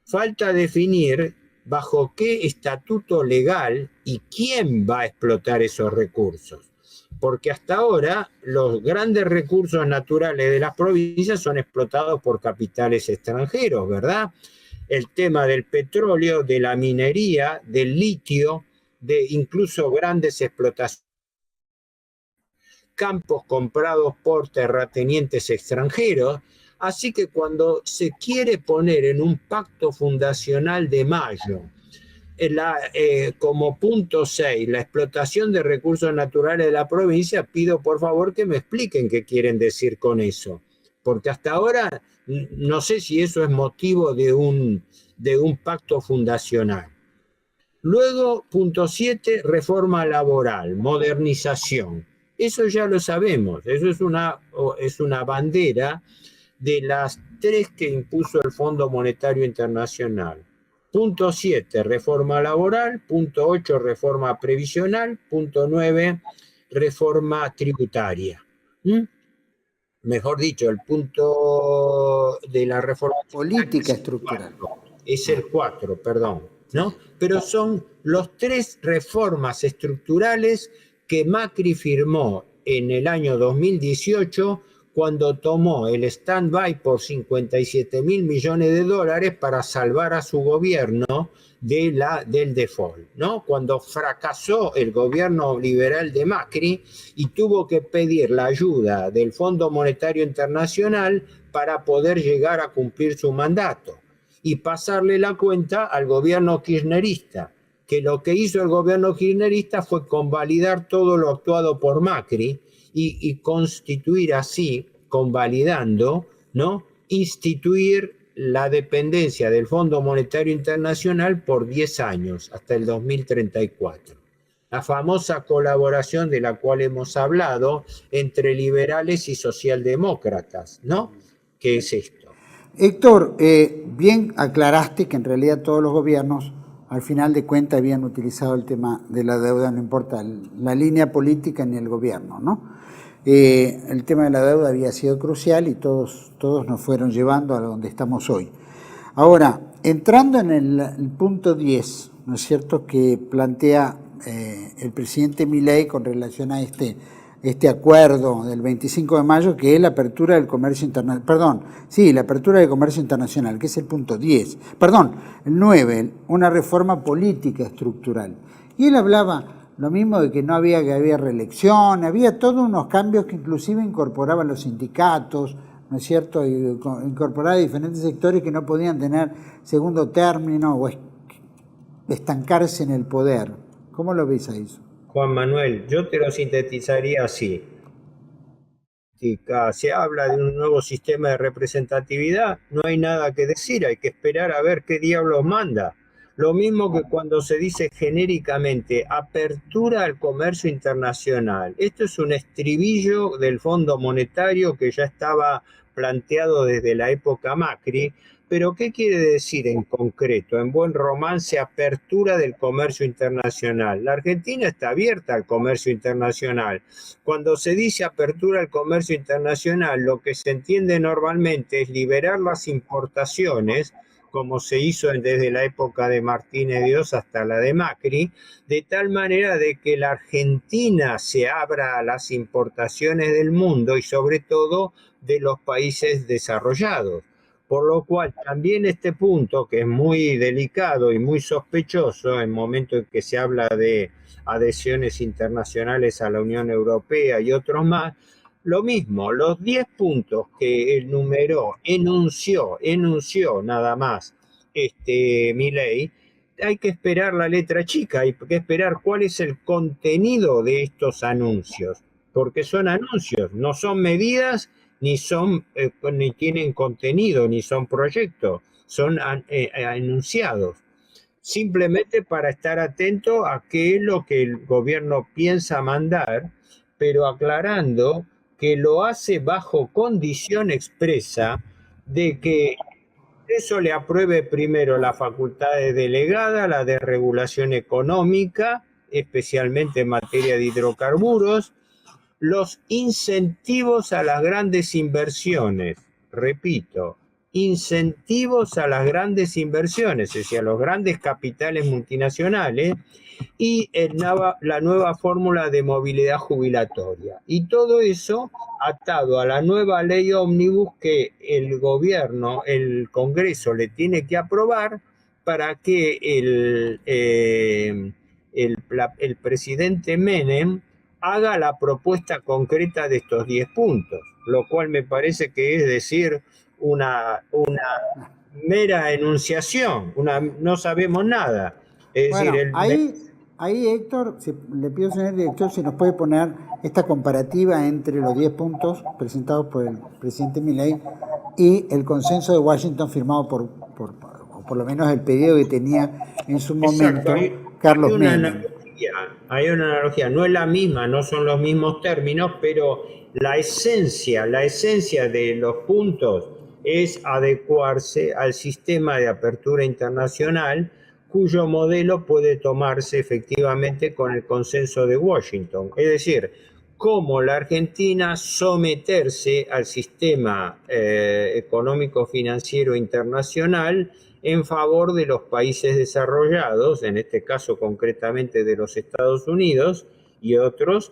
[SPEAKER 2] falta definir bajo qué estatuto legal y quién va a explotar esos recursos. Porque hasta ahora los grandes recursos naturales de las provincias son explotados por capitales extranjeros, ¿verdad? El tema del petróleo, de la minería, del litio, de incluso grandes explotaciones, campos comprados por terratenientes extranjeros. Así que cuando se quiere poner en un pacto fundacional de Mayo, como punto 6, la explotación de recursos naturales de la provincia, pido por favor que me expliquen qué quieren decir con eso. Porque hasta ahora no sé si eso es motivo de un pacto fundacional. Luego, punto 7, reforma laboral, modernización. Eso ya lo sabemos, eso es una bandera de las 3 que impuso el Fondo Monetario Internacional. Punto 7, reforma laboral. Punto 8, reforma previsional. Punto 9, reforma tributaria. Mejor dicho, el punto de la reforma
[SPEAKER 1] política estructural.
[SPEAKER 2] Es el 4, perdón, ¿no? Pero son los 3 reformas estructurales que Macri firmó en el año 2018 cuando tomó el stand-by por 57.000 millones de dólares para salvar a su gobierno del default, ¿no? Cuando fracasó el gobierno liberal de Macri y tuvo que pedir la ayuda del Fondo Monetario Internacional para poder llegar a cumplir su mandato y pasarle la cuenta al gobierno kirchnerista, que lo que hizo el gobierno kirchnerista fue convalidar todo lo actuado por Macri y constituir así, convalidando, ¿no?, instituir la dependencia del Fondo Monetario Internacional por 10 años, hasta el 2034. La famosa colaboración de la cual hemos hablado entre liberales y socialdemócratas, ¿no? ¿Qué es esto?
[SPEAKER 1] Héctor, bien aclaraste que en realidad todos los gobiernos al final de cuentas habían utilizado el tema de la deuda, no importa la línea política ni el gobierno, ¿no? El tema de la deuda había sido crucial y todos nos fueron llevando a donde estamos hoy. Ahora, entrando en el punto 10, ¿no es cierto?, que plantea el presidente Milei con relación a este acuerdo del 25 de mayo, que es la apertura del comercio internacional, la apertura del comercio internacional, que es el punto 10, el 9, una reforma política estructural. Y él hablaba lo mismo de que había reelección, había todos unos cambios que inclusive incorporaban los sindicatos, ¿no es cierto?, y incorporaba diferentes sectores que no podían tener segundo término o estancarse en el poder. ¿Cómo lo ves a eso?
[SPEAKER 2] Juan Manuel, yo te lo sintetizaría así. Se habla de un nuevo sistema de representatividad, no hay nada que decir, hay que esperar a ver qué diablos manda. Lo mismo que cuando se dice genéricamente apertura al comercio internacional. Esto es un estribillo del Fondo Monetario que ya estaba planteado desde la época Macri. Pero ¿qué quiere decir en concreto? En buen romance, apertura del comercio internacional. La Argentina está abierta al comercio internacional. Cuando se dice apertura al comercio internacional, lo que se entiende normalmente es liberar las importaciones, como se hizo desde la época de Martínez de Oz hasta la de Macri, de tal manera de que la Argentina se abra a las importaciones del mundo y sobre todo de los países desarrollados. Por lo cual también este punto, que es muy delicado y muy sospechoso en momentos en que se habla de adhesiones internacionales a la Unión Europea y otros más, lo mismo, los 10 puntos que enunció nada más Milei, hay que esperar la letra chica, hay que esperar cuál es el contenido de estos anuncios, porque son anuncios, no son medidas, ni tienen contenido, ni son proyectos, son enunciados. Simplemente para estar atento a qué es lo que el gobierno piensa mandar, pero aclarando que lo hace bajo condición expresa de que eso le apruebe primero la facultad de delegada, la de regulación económica, especialmente en materia de hidrocarburos, los incentivos a las grandes inversiones, repito, incentivos a las grandes inversiones, es decir, a los grandes capitales multinacionales, y la nueva fórmula de movilidad jubilatoria. Y todo eso atado a la nueva ley ómnibus que el gobierno, el Congreso le tiene que aprobar para que el presidente Menem haga la propuesta concreta de estos 10 puntos, lo cual me parece que es decir una mera enunciación, no sabemos nada. Es
[SPEAKER 1] Bueno,
[SPEAKER 2] decir,
[SPEAKER 1] ahí Héctor, le pido, señor director, si nos puede poner esta comparativa entre los 10 puntos presentados por el presidente Milei y el consenso de Washington firmado por lo menos el pedido que tenía en su momento Carlos Menem.
[SPEAKER 2] Hay una analogía, no es la misma, no son los mismos términos, pero la esencia de los puntos es adecuarse al sistema de apertura internacional, cuyo modelo puede tomarse efectivamente con el consenso de Washington. Es decir, cómo la Argentina someterse al sistema económico financiero internacional en favor de los países desarrollados, en este caso concretamente de los Estados Unidos y otros,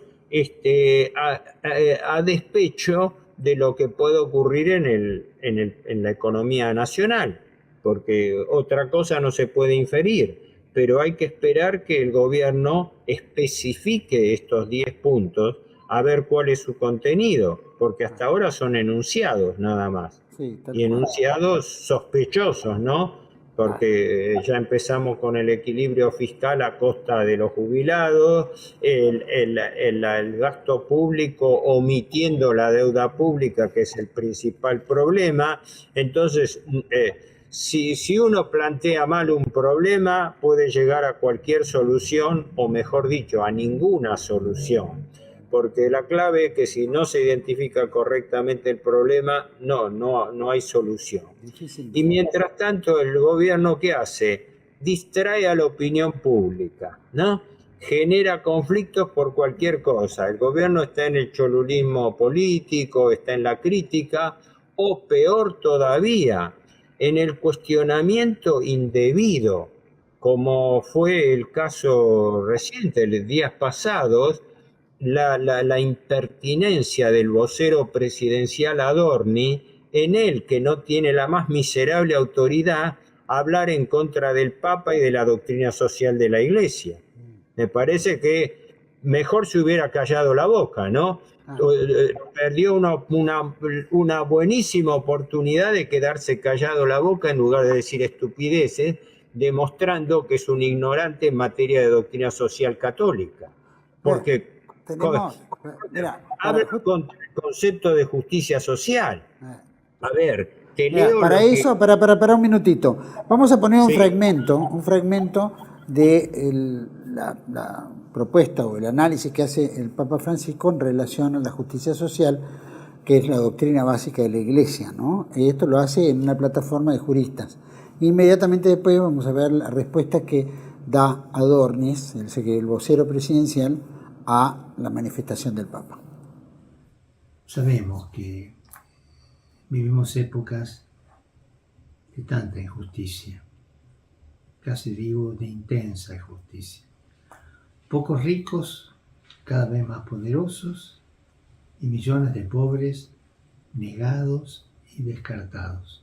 [SPEAKER 2] a despecho de lo que puede ocurrir en la economía nacional, porque otra cosa no se puede inferir, pero hay que esperar que el gobierno especifique estos 10 puntos a ver cuál es su contenido, porque hasta ahora son enunciados nada más,
[SPEAKER 1] Sí,
[SPEAKER 2] y enunciados sospechosos, ¿no? Porque ya empezamos con el equilibrio fiscal a costa de los jubilados, el gasto público omitiendo la deuda pública, que es el principal problema. Entonces, si uno plantea mal un problema, puede llegar a cualquier solución, o mejor dicho, a ninguna solución. Porque la clave es que si no se identifica correctamente el problema, no hay solución. Y mientras tanto, el gobierno, ¿qué hace? Distrae a la opinión pública, ¿no? Genera conflictos por cualquier cosa. El gobierno está en el cholulismo político, está en la crítica, o peor todavía, en el cuestionamiento indebido, como fue el caso reciente, los días pasados, la impertinencia del vocero presidencial Adorni, en él, que no tiene la más miserable autoridad, hablar en contra del Papa y de la doctrina social de la Iglesia. Me parece que mejor se hubiera callado la boca, ¿no? Perdió una buenísima oportunidad de quedarse callado la boca en lugar de decir estupideces, demostrando que es un ignorante en materia de doctrina social católica. Porque habla contra el concepto de justicia social. A ver, te leo.
[SPEAKER 1] Para eso, para un minutito. Vamos a poner un fragmento de la propuesta o el análisis que hace el Papa Francisco en relación a la justicia social, que es la doctrina básica de la Iglesia, ¿no? Y esto lo hace en una plataforma de juristas. Inmediatamente después vamos a ver la respuesta que da Adornis, el vocero presidencial, a la manifestación del Papa.
[SPEAKER 6] Sabemos que vivimos épocas de tanta injusticia, casi digo de intensa injusticia. Pocos ricos cada vez más poderosos y millones de pobres negados y descartados.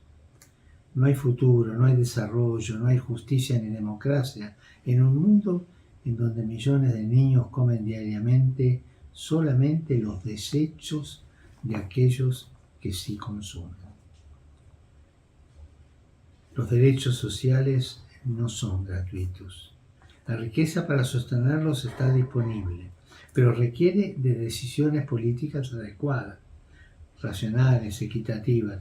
[SPEAKER 6] No hay futuro, no hay desarrollo, no hay justicia ni democracia en un mundo en donde millones de niños comen diariamente solamente los desechos de aquellos que sí consumen. Los derechos sociales no son gratuitos. La riqueza para sostenerlos está disponible, pero requiere de decisiones políticas adecuadas, racionales, equitativas.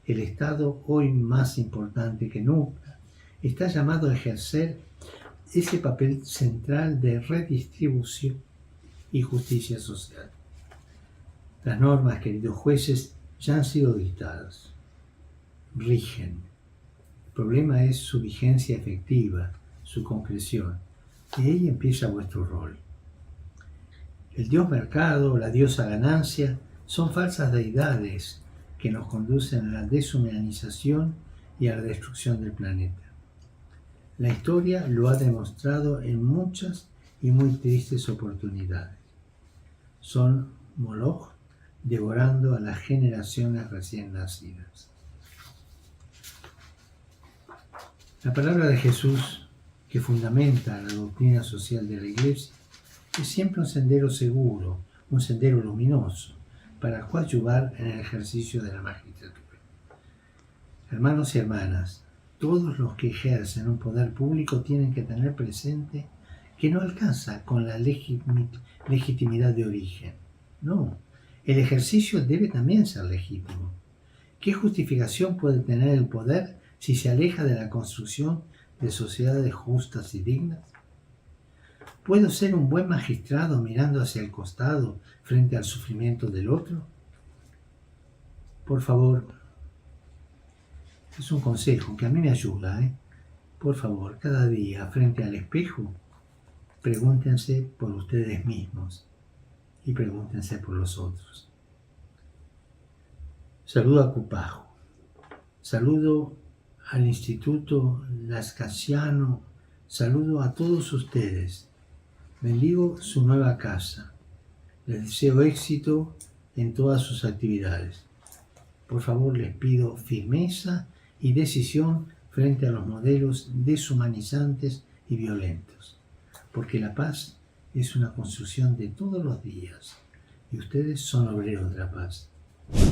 [SPEAKER 6] El Estado, hoy más importante que nunca, está llamado a ejercer ese papel central de redistribución y justicia social. Las normas, queridos jueces, ya han sido dictadas. Rigen. El problema es su vigencia efectiva, su concreción. Y ahí empieza vuestro rol. El dios mercado, la diosa ganancia, son falsas deidades que nos conducen a la deshumanización y a la destrucción del planeta. La historia lo ha demostrado en muchas y muy tristes oportunidades. Son Moloch devorando a las generaciones recién nacidas. La palabra de Jesús, que fundamenta la doctrina social de la Iglesia, es siempre un sendero seguro, un sendero luminoso, para coadyuvar en el ejercicio de la magistratura. Hermanos y hermanas, todos los que ejercen un poder público tienen que tener presente que no alcanza con la legitimidad de origen. No, el ejercicio debe también ser legítimo. ¿Qué justificación puede tener el poder si se aleja de la construcción de sociedades justas y dignas? ¿Puedo ser un buen magistrado mirando hacia el costado frente al sufrimiento del otro? Por favor, es un consejo que a mí me ayuda, Por favor, cada día frente al espejo, pregúntense por ustedes mismos y pregúntense por los otros. Saludo a Cupajo, saludo al Instituto Lascasiano, saludo a todos ustedes. Bendigo su nueva casa. Les deseo éxito en todas sus actividades. Por favor, les pido firmeza y decisión frente a los modelos deshumanizantes y violentos, porque la paz es una construcción de todos los días y ustedes son obreros de la paz.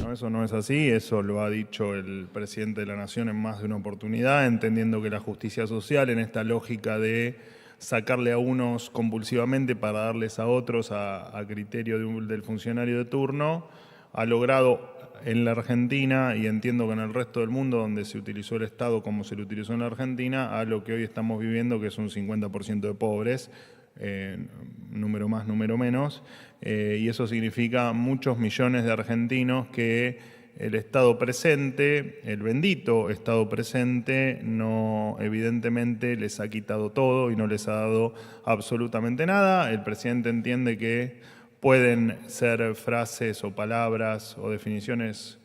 [SPEAKER 7] No, eso no es así, eso lo ha dicho el presidente de la Nación en más de una oportunidad, entendiendo que la justicia social, en esta lógica de sacarle a unos compulsivamente para darles a otros a criterio del funcionario de turno, ha logrado en la Argentina, y entiendo que en el resto del mundo donde se utilizó el Estado como se lo utilizó en la Argentina, a lo que hoy estamos viviendo, que es un 50% de pobres, número más, número menos, y eso significa muchos millones de argentinos que el Estado presente, el bendito Estado presente, no, evidentemente les ha quitado todo y no les ha dado absolutamente nada. El presidente entiende que pueden ser frases o palabras o definiciones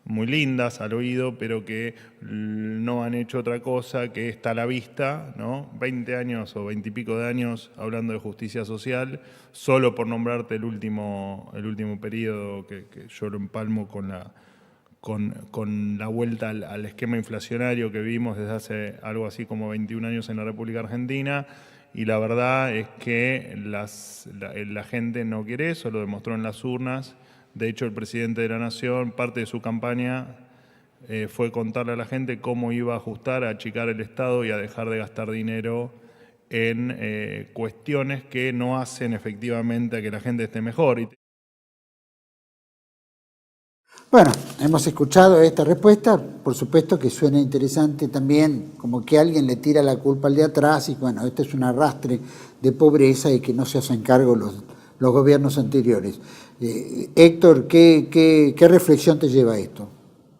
[SPEAKER 7] muy lindas al oído, pero que no han hecho otra cosa que está a la vista, ¿no? 20 años o 20 y pico de años hablando de justicia social, solo por nombrarte el último periodo que yo lo empalmo con la vuelta al esquema inflacionario que vimos desde hace algo así como 21 años en la República Argentina. Y la verdad es que la gente no quiere eso, lo demostró en las urnas. De hecho, el presidente de la Nación, parte de su campaña fue contarle a la gente cómo iba a ajustar, a achicar el Estado y a dejar de gastar dinero en cuestiones que no hacen efectivamente a que la gente esté mejor.
[SPEAKER 1] Bueno, hemos escuchado esta respuesta, por supuesto que suena interesante también, como que alguien le tira la culpa al de atrás y bueno, este es un arrastre de pobreza y que no se hacen cargo los gobiernos anteriores. Héctor, ¿qué reflexión te lleva a esto?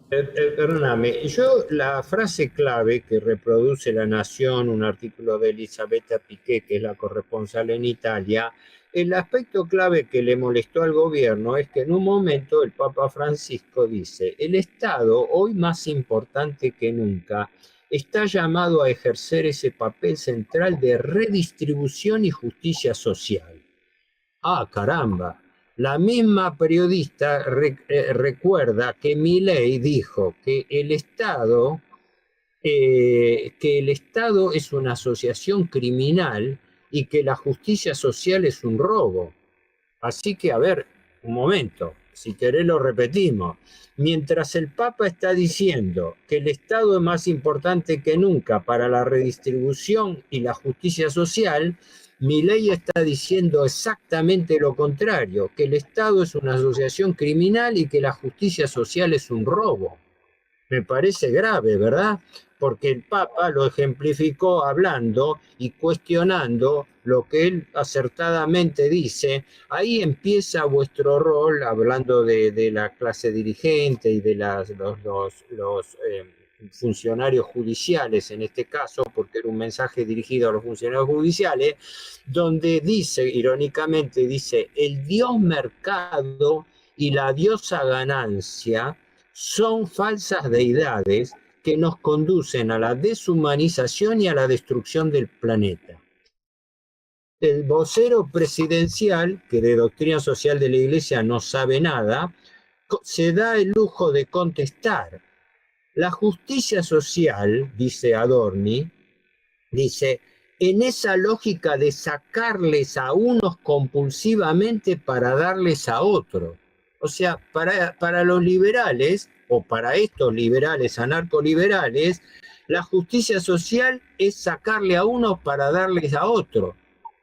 [SPEAKER 2] Perdóname, yo la frase clave que reproduce La Nación, un artículo de Elisabetta Piqué, que es la corresponsal en Italia, el aspecto clave que le molestó al gobierno es que en un momento el Papa Francisco dice: el Estado, hoy más importante que nunca, está llamado a ejercer ese papel central de redistribución y justicia social. ¡Ah, caramba! La misma periodista recuerda que Milei dijo que el Estado que el Estado es una asociación criminal y que la justicia social es un robo. Así que, a ver, un momento, si querés lo repetimos. Mientras el Papa está diciendo que el Estado es más importante que nunca para la redistribución y la justicia social, Milei está diciendo exactamente lo contrario, que el Estado es una asociación criminal y que la justicia social es un robo. Me parece grave, ¿verdad? Porque el Papa lo ejemplificó hablando y cuestionando lo que él acertadamente dice. Ahí empieza vuestro rol, hablando de la clase dirigente y de los funcionarios judiciales, en este caso, porque era un mensaje dirigido a los funcionarios judiciales, donde dice, irónicamente, dice, el dios mercado y la diosa ganancia son falsas deidades que nos conducen a la deshumanización y a la destrucción del planeta. El vocero presidencial, que de doctrina social de la Iglesia no sabe nada, se da el lujo de contestar. La justicia social, dice Adorni, dice, en esa lógica de sacarles a unos compulsivamente para darles a otros. O sea, para los liberales, o para estos liberales anarcoliberales, la justicia social es sacarle a uno para darles a otro.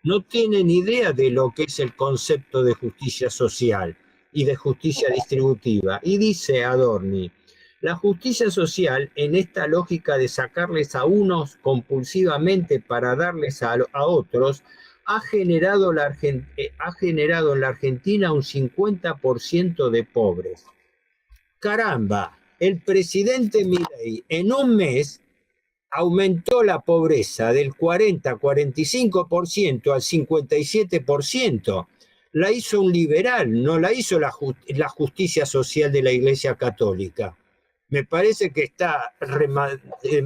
[SPEAKER 2] No tienen idea de lo que es el concepto de justicia social y de justicia distributiva. Y dice Adorni, la justicia social, en esta lógica de sacarles a unos compulsivamente para darles a otros, ha generado en la Argentina un 50% de pobres. Caramba, el presidente Milei en un mes aumentó la pobreza del 40-45% al 57%. La hizo un liberal, no la hizo la justicia social de la Iglesia Católica. Me parece que está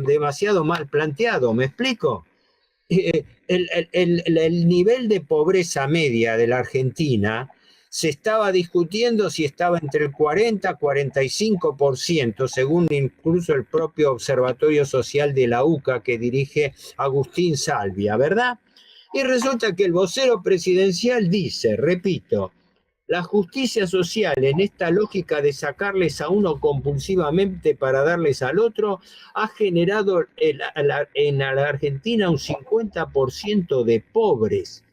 [SPEAKER 2] demasiado mal planteado, ¿me explico? El nivel de pobreza media de la Argentina se estaba discutiendo si estaba entre el 40 y 45%, según incluso el propio Observatorio Social de la UCA que dirige Agustín Salvia, ¿verdad? Y resulta que el vocero presidencial dice, repito, la justicia social en esta lógica de sacarles a uno compulsivamente para darles al otro ha generado en la Argentina un 50% de pobres.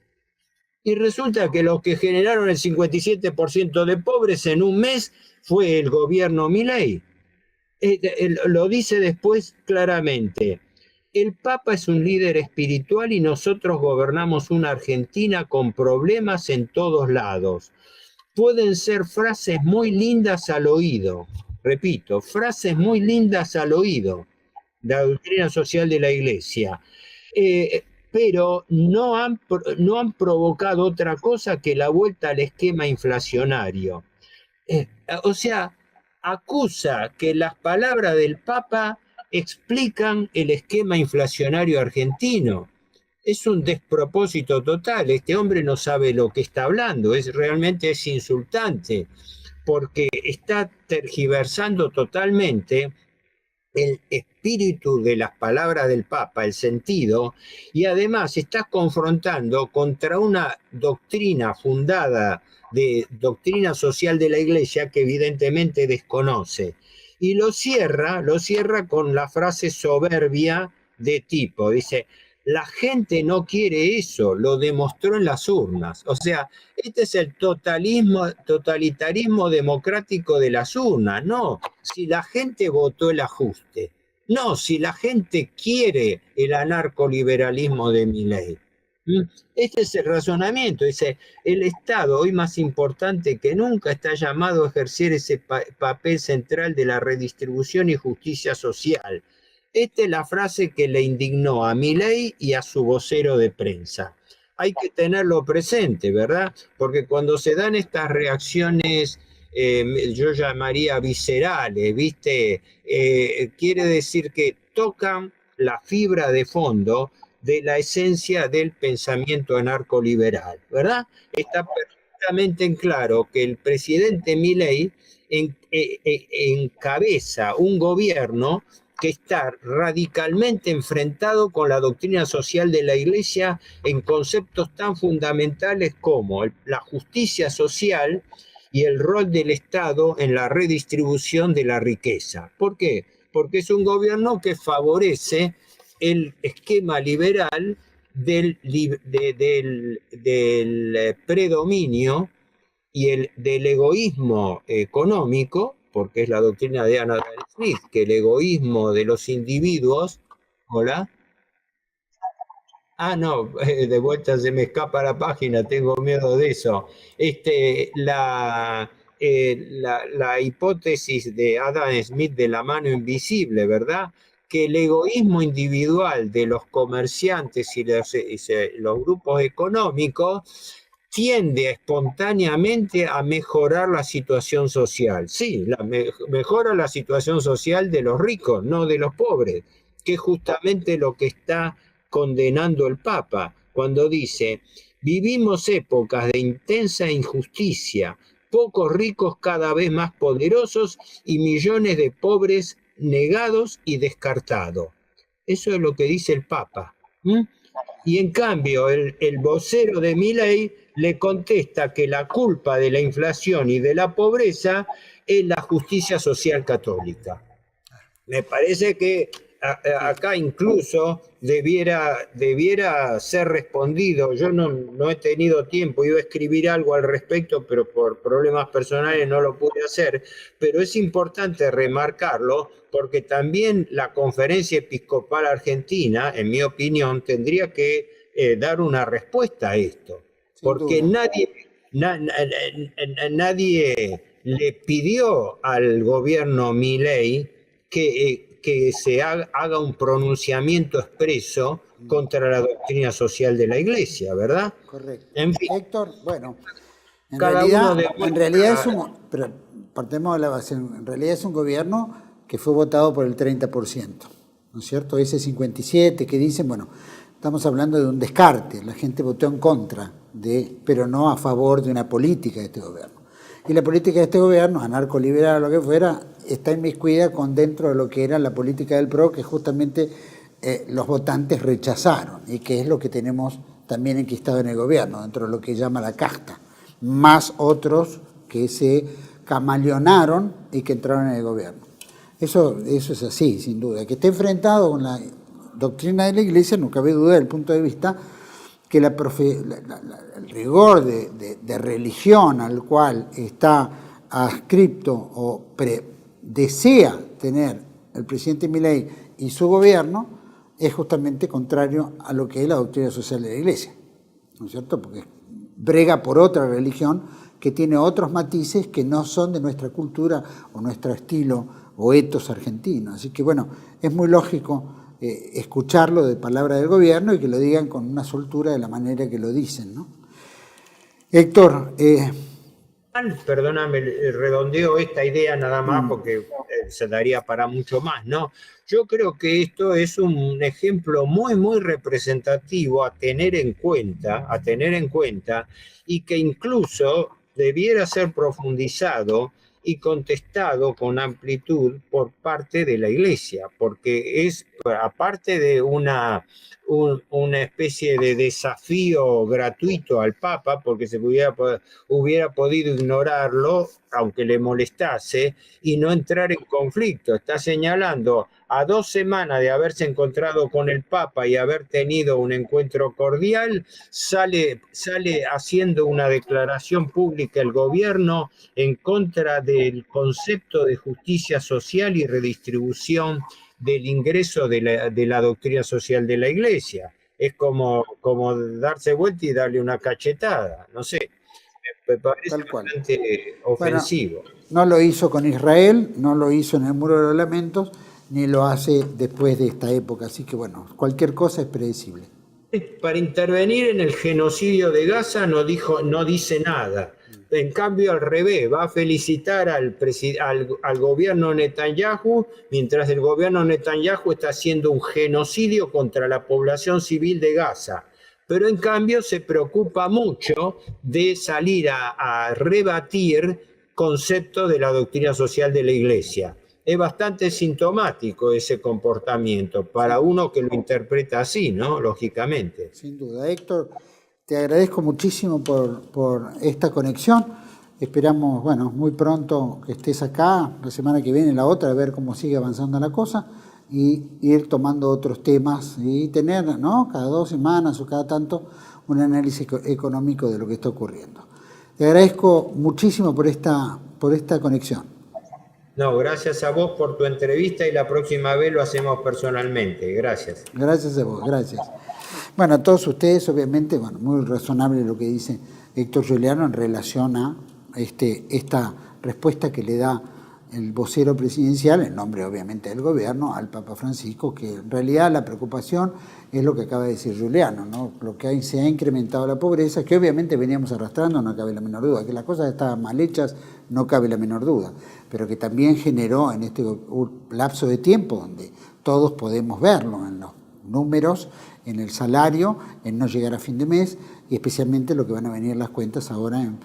[SPEAKER 2] Y resulta que los que generaron el 57% de pobres en un mes fue el gobierno Milei. Lo dice después claramente. El Papa es un líder espiritual y nosotros gobernamos una Argentina con problemas en todos lados. Pueden ser frases muy lindas al oído, repito, frases muy lindas al oído de la doctrina social de la Iglesia, pero no han provocado otra cosa que la vuelta al esquema inflacionario. O sea, acusa que las palabras del Papa explican el esquema inflacionario argentino. Es un despropósito total, este hombre no sabe lo que está hablando, realmente es insultante, porque está tergiversando totalmente el espíritu de las palabras del Papa, el sentido, y además está confrontando contra una doctrina fundada de doctrina social de la Iglesia que evidentemente desconoce. Y lo cierra con la frase soberbia de tipo, dice, la gente no quiere eso, lo demostró en las urnas. O sea, este es el totalitarismo democrático de las urnas. No, si la gente votó el ajuste. No, si la gente quiere el anarcoliberalismo de Milei. Este es el razonamiento. Dice, el Estado, hoy más importante que nunca, está llamado a ejercer ese papel central de la redistribución y justicia social. Esta es la frase que le indignó a Milei y a su vocero de prensa. Hay que tenerlo presente, ¿verdad? Porque cuando se dan estas reacciones, yo llamaría viscerales, ¿viste? Quiere decir que tocan la fibra de fondo de la esencia del pensamiento anarcoliberal, ¿verdad? Está perfectamente en claro que el presidente Milei encabeza un gobierno que está radicalmente enfrentado con la doctrina social de la Iglesia en conceptos tan fundamentales como la justicia social y el rol del Estado en la redistribución de la riqueza. ¿Por qué? Porque es un gobierno que favorece el esquema liberal del predominio y del egoísmo económico, porque es la doctrina de Adam Smith, que el egoísmo de los individuos... ¿Hola? Ah, no, de vuelta se me escapa la página, tengo miedo de eso. La hipótesis de Adam Smith de la mano invisible, ¿verdad? Que el egoísmo individual de los comerciantes y los grupos económicos tiende espontáneamente a mejorar la situación social. Sí, mejora la situación social de los ricos, no de los pobres, que es justamente lo que está condenando el Papa cuando dice: vivimos épocas de intensa injusticia, pocos ricos cada vez más poderosos y millones de pobres negados y descartados. Eso es lo que dice el Papa. Y en cambio el vocero de Milei le contesta que la culpa de la inflación y de la pobreza es la justicia social católica. Me parece que acá incluso debiera ser respondido. Yo no he tenido tiempo, iba a escribir algo al respecto, pero por problemas personales no lo pude hacer. Pero es importante remarcarlo porque también la Conferencia Episcopal Argentina, en mi opinión, tendría que dar una respuesta a esto. Porque nadie le pidió al gobierno Milei que se haga un pronunciamiento expreso contra la doctrina social de la Iglesia, ¿verdad?
[SPEAKER 1] Correcto.
[SPEAKER 2] En fin,
[SPEAKER 1] Héctor, bueno, en
[SPEAKER 2] en
[SPEAKER 1] realidad es un, pero partemos de la base, en realidad es un gobierno que fue votado por el 30%, ¿no es cierto? Ese 57% que dicen, bueno, estamos hablando de un descarte, la gente votó en contra pero no a favor de una política de este gobierno. Y la política de este gobierno, anarcoliberal o lo que fuera, está inmiscuida dentro de lo que era la política del PRO, que justamente los votantes rechazaron, y que es lo que tenemos también enquistado en el gobierno, dentro de lo que llama la casta, más otros que se camaleonaron y que entraron en el gobierno. Eso es así, sin duda. Que esté enfrentado con la doctrina de la Iglesia, no cabe duda desde el punto de vista que el rigor de religión al cual está adscripto o desea tener el presidente Milei y su gobierno es justamente contrario a lo que es la doctrina social de la Iglesia, ¿no es cierto? Porque brega por otra religión que tiene otros matices que no son de nuestra cultura o nuestro estilo o etos argentino. Así que bueno, es muy lógico escucharlo de palabra del gobierno y que lo digan con una soltura de la manera que lo dicen, ¿no? Héctor,
[SPEAKER 2] perdóname, redondeo esta idea nada más porque se daría para mucho más, ¿no? Yo creo que esto es un ejemplo muy, muy representativo a tener en cuenta, y que incluso debiera ser profundizado y contestado con amplitud por parte de la Iglesia, porque es, aparte de una especie de desafío gratuito al Papa, porque se hubiera podido ignorarlo, aunque le molestase, y no entrar en conflicto. Está señalando a 2 semanas de haberse encontrado con el Papa y haber tenido un encuentro cordial, sale haciendo una declaración pública el gobierno en contra del concepto de justicia social y redistribución del ingreso de la doctrina social de la Iglesia. Es como darse vuelta y darle una cachetada, no sé, me parece bastante ofensivo.
[SPEAKER 1] Bueno, no lo hizo con Israel, no lo hizo en el Muro de los Lamentos, ni lo hace después de esta época, así que bueno, cualquier cosa es predecible.
[SPEAKER 2] Para intervenir en el genocidio de Gaza no dice nada. En cambio, al revés, va a felicitar al gobierno Netanyahu, mientras el gobierno Netanyahu está haciendo un genocidio contra la población civil de Gaza. Pero en cambio se preocupa mucho de salir a rebatir conceptos de la doctrina social de la Iglesia. es bastante sintomático ese comportamiento para uno que lo interpreta así, ¿no? Lógicamente.
[SPEAKER 1] Sin duda. Héctor, te agradezco muchísimo por esta conexión. Esperamos, bueno, muy pronto que estés acá, la semana que viene, la otra, a ver cómo sigue avanzando la cosa y ir tomando otros temas y tener, ¿no?, cada 2 semanas o cada tanto un análisis económico de lo que está ocurriendo. Te agradezco muchísimo por esta conexión.
[SPEAKER 2] No, gracias a vos por tu entrevista y la próxima vez lo hacemos personalmente. Gracias.
[SPEAKER 1] Gracias a vos, gracias. Bueno, a todos ustedes, obviamente, bueno, muy razonable lo que dice Héctor Giuliano en relación a esta respuesta que le da el vocero presidencial, en nombre obviamente del gobierno, al Papa Francisco, que en realidad la preocupación es lo que acaba de decir Giuliano, ¿no? Lo que se ha incrementado la pobreza, que obviamente veníamos arrastrando, no cabe la menor duda, que las cosas estaban mal hechas, no cabe la menor duda, pero que también generó en este lapso de tiempo, donde todos podemos verlo en los números, en el salario, en no llegar a fin de mes, y especialmente lo que van a venir las cuentas ahora en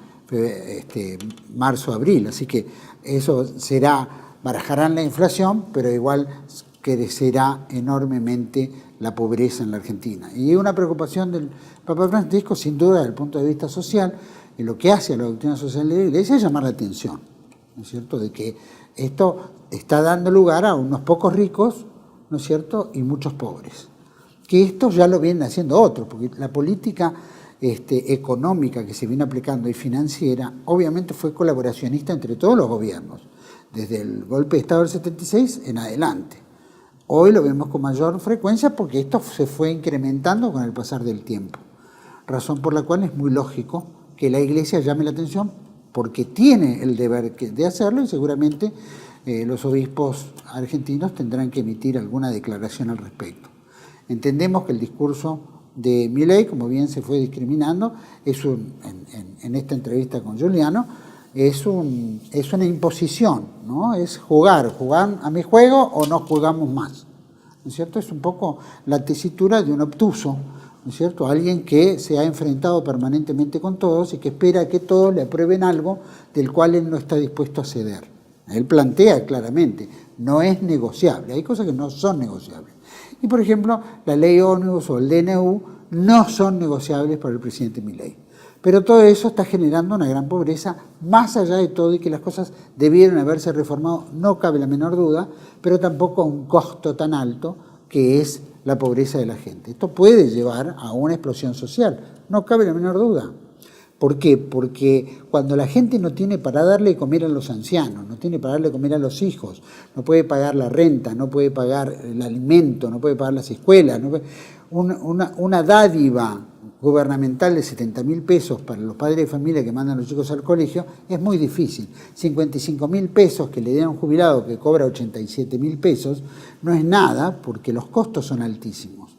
[SPEAKER 1] marzo, abril. Así que eso barajarán la inflación, pero igual crecerá enormemente la pobreza en la Argentina. Y una preocupación del Papa Francisco, sin duda, desde el punto de vista social, y lo que hace a la doctrina social de la Iglesia es llamar la atención, ¿no es cierto?, de que esto está dando lugar a unos pocos ricos, ¿no es cierto?, y muchos pobres. Que esto ya lo vienen haciendo otros, porque la política económica que se viene aplicando y financiera, obviamente fue colaboracionista entre todos los gobiernos, desde el golpe de Estado del 76 en adelante. Hoy lo vemos con mayor frecuencia porque esto se fue incrementando con el pasar del tiempo, razón por la cual es muy lógico que la Iglesia llame la atención porque tiene el deber de hacerlo y seguramente los obispos argentinos tendrán que emitir alguna declaración al respecto. Entendemos que el discurso de Milei, como bien se fue discriminando, en esta entrevista con Giuliano, es una imposición, ¿no? Es jugar a mi juego o no jugamos más, ¿no es cierto? Es un poco la tesitura de un obtuso, ¿no es cierto? Alguien que se ha enfrentado permanentemente con todos y que espera que todos le aprueben algo del cual él no está dispuesto a ceder. Él plantea claramente, no es negociable, hay cosas que no son negociables. Y, por ejemplo, la ley ómnibus o el DNU no son negociables para el presidente Milei. Pero todo eso está generando una gran pobreza, más allá de todo, y que las cosas debieron haberse reformado, no cabe la menor duda, pero tampoco a un costo tan alto que es la pobreza de la gente. Esto puede llevar a una explosión social, no cabe la menor duda. ¿Por qué? Porque cuando la gente no tiene para darle de comer a los ancianos, no tiene para darle de comer a los hijos, no puede pagar la renta, no puede pagar el alimento, no puede pagar las escuelas, una dádiva gubernamental de 70.000 pesos para los padres de familia que mandan a los chicos al colegio es muy difícil. 55.000 pesos que le den a un jubilado que cobra 87.000 pesos no es nada porque los costos son altísimos.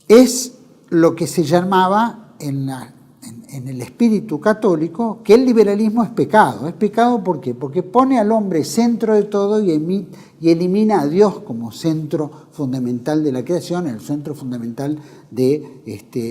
[SPEAKER 1] Es lo que se llamaba en el espíritu católico que el liberalismo es pecado. ¿Es pecado por qué? Porque pone al hombre centro de todo y elimina a Dios como centro fundamental de la creación, el centro fundamental de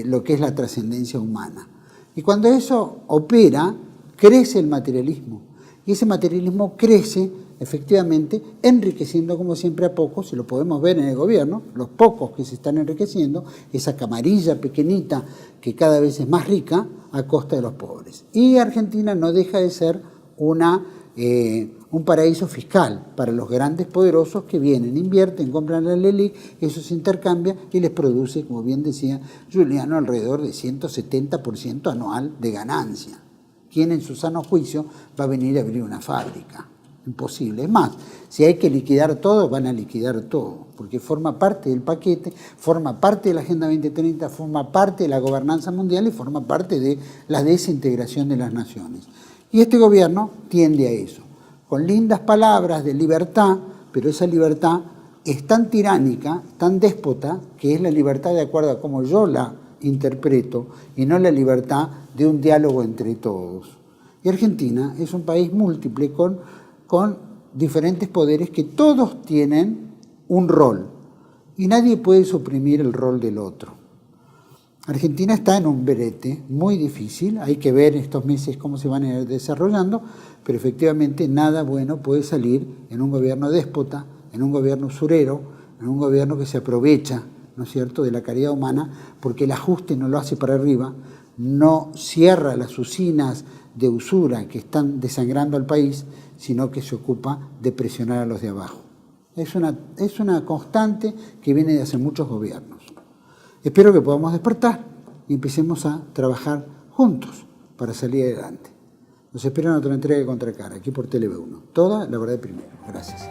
[SPEAKER 1] lo que es la trascendencia humana. Y cuando eso opera, crece el materialismo. Y ese materialismo crece, efectivamente, enriqueciendo como siempre a pocos, y lo podemos ver en el gobierno, los pocos que se están enriqueciendo, esa camarilla pequeñita que cada vez es más rica a costa de los pobres. Y Argentina no deja de ser un paraíso fiscal para los grandes poderosos que vienen, invierten, compran la LELIQ, eso se intercambia y les produce, como bien decía Giuliano, alrededor de 170% anual de ganancia. ¿Quién en su sano juicio va a venir a abrir una fábrica? Imposible. Es más, si hay que liquidar todo, van a liquidar todo, porque forma parte del paquete, forma parte de la Agenda 2030, forma parte de la gobernanza mundial y forma parte de la desintegración de las naciones. Y este gobierno tiende a eso, con lindas palabras de libertad, pero esa libertad es tan tiránica, tan déspota, que es la libertad de acuerdo a cómo yo la interpreto y no la libertad de un diálogo entre todos. Y Argentina es un país múltiple con diferentes poderes que todos tienen un rol y nadie puede suprimir el rol del otro. Argentina está en un brete muy difícil, hay que ver estos meses cómo se van a ir desarrollando, pero efectivamente nada bueno puede salir en un gobierno déspota, en un gobierno usurero, en un gobierno que se aprovecha, ¿no es cierto?, de la caridad humana, porque el ajuste no lo hace para arriba, no cierra las usinas de usura que están desangrando al país, sino que se ocupa de presionar a los de abajo. Es una constante que viene de hace muchos gobiernos. Espero que podamos despertar y empecemos a trabajar juntos para salir adelante. Los espero en otra entrega de Contracara, aquí por Tele 1. Toda la verdad primero. Gracias.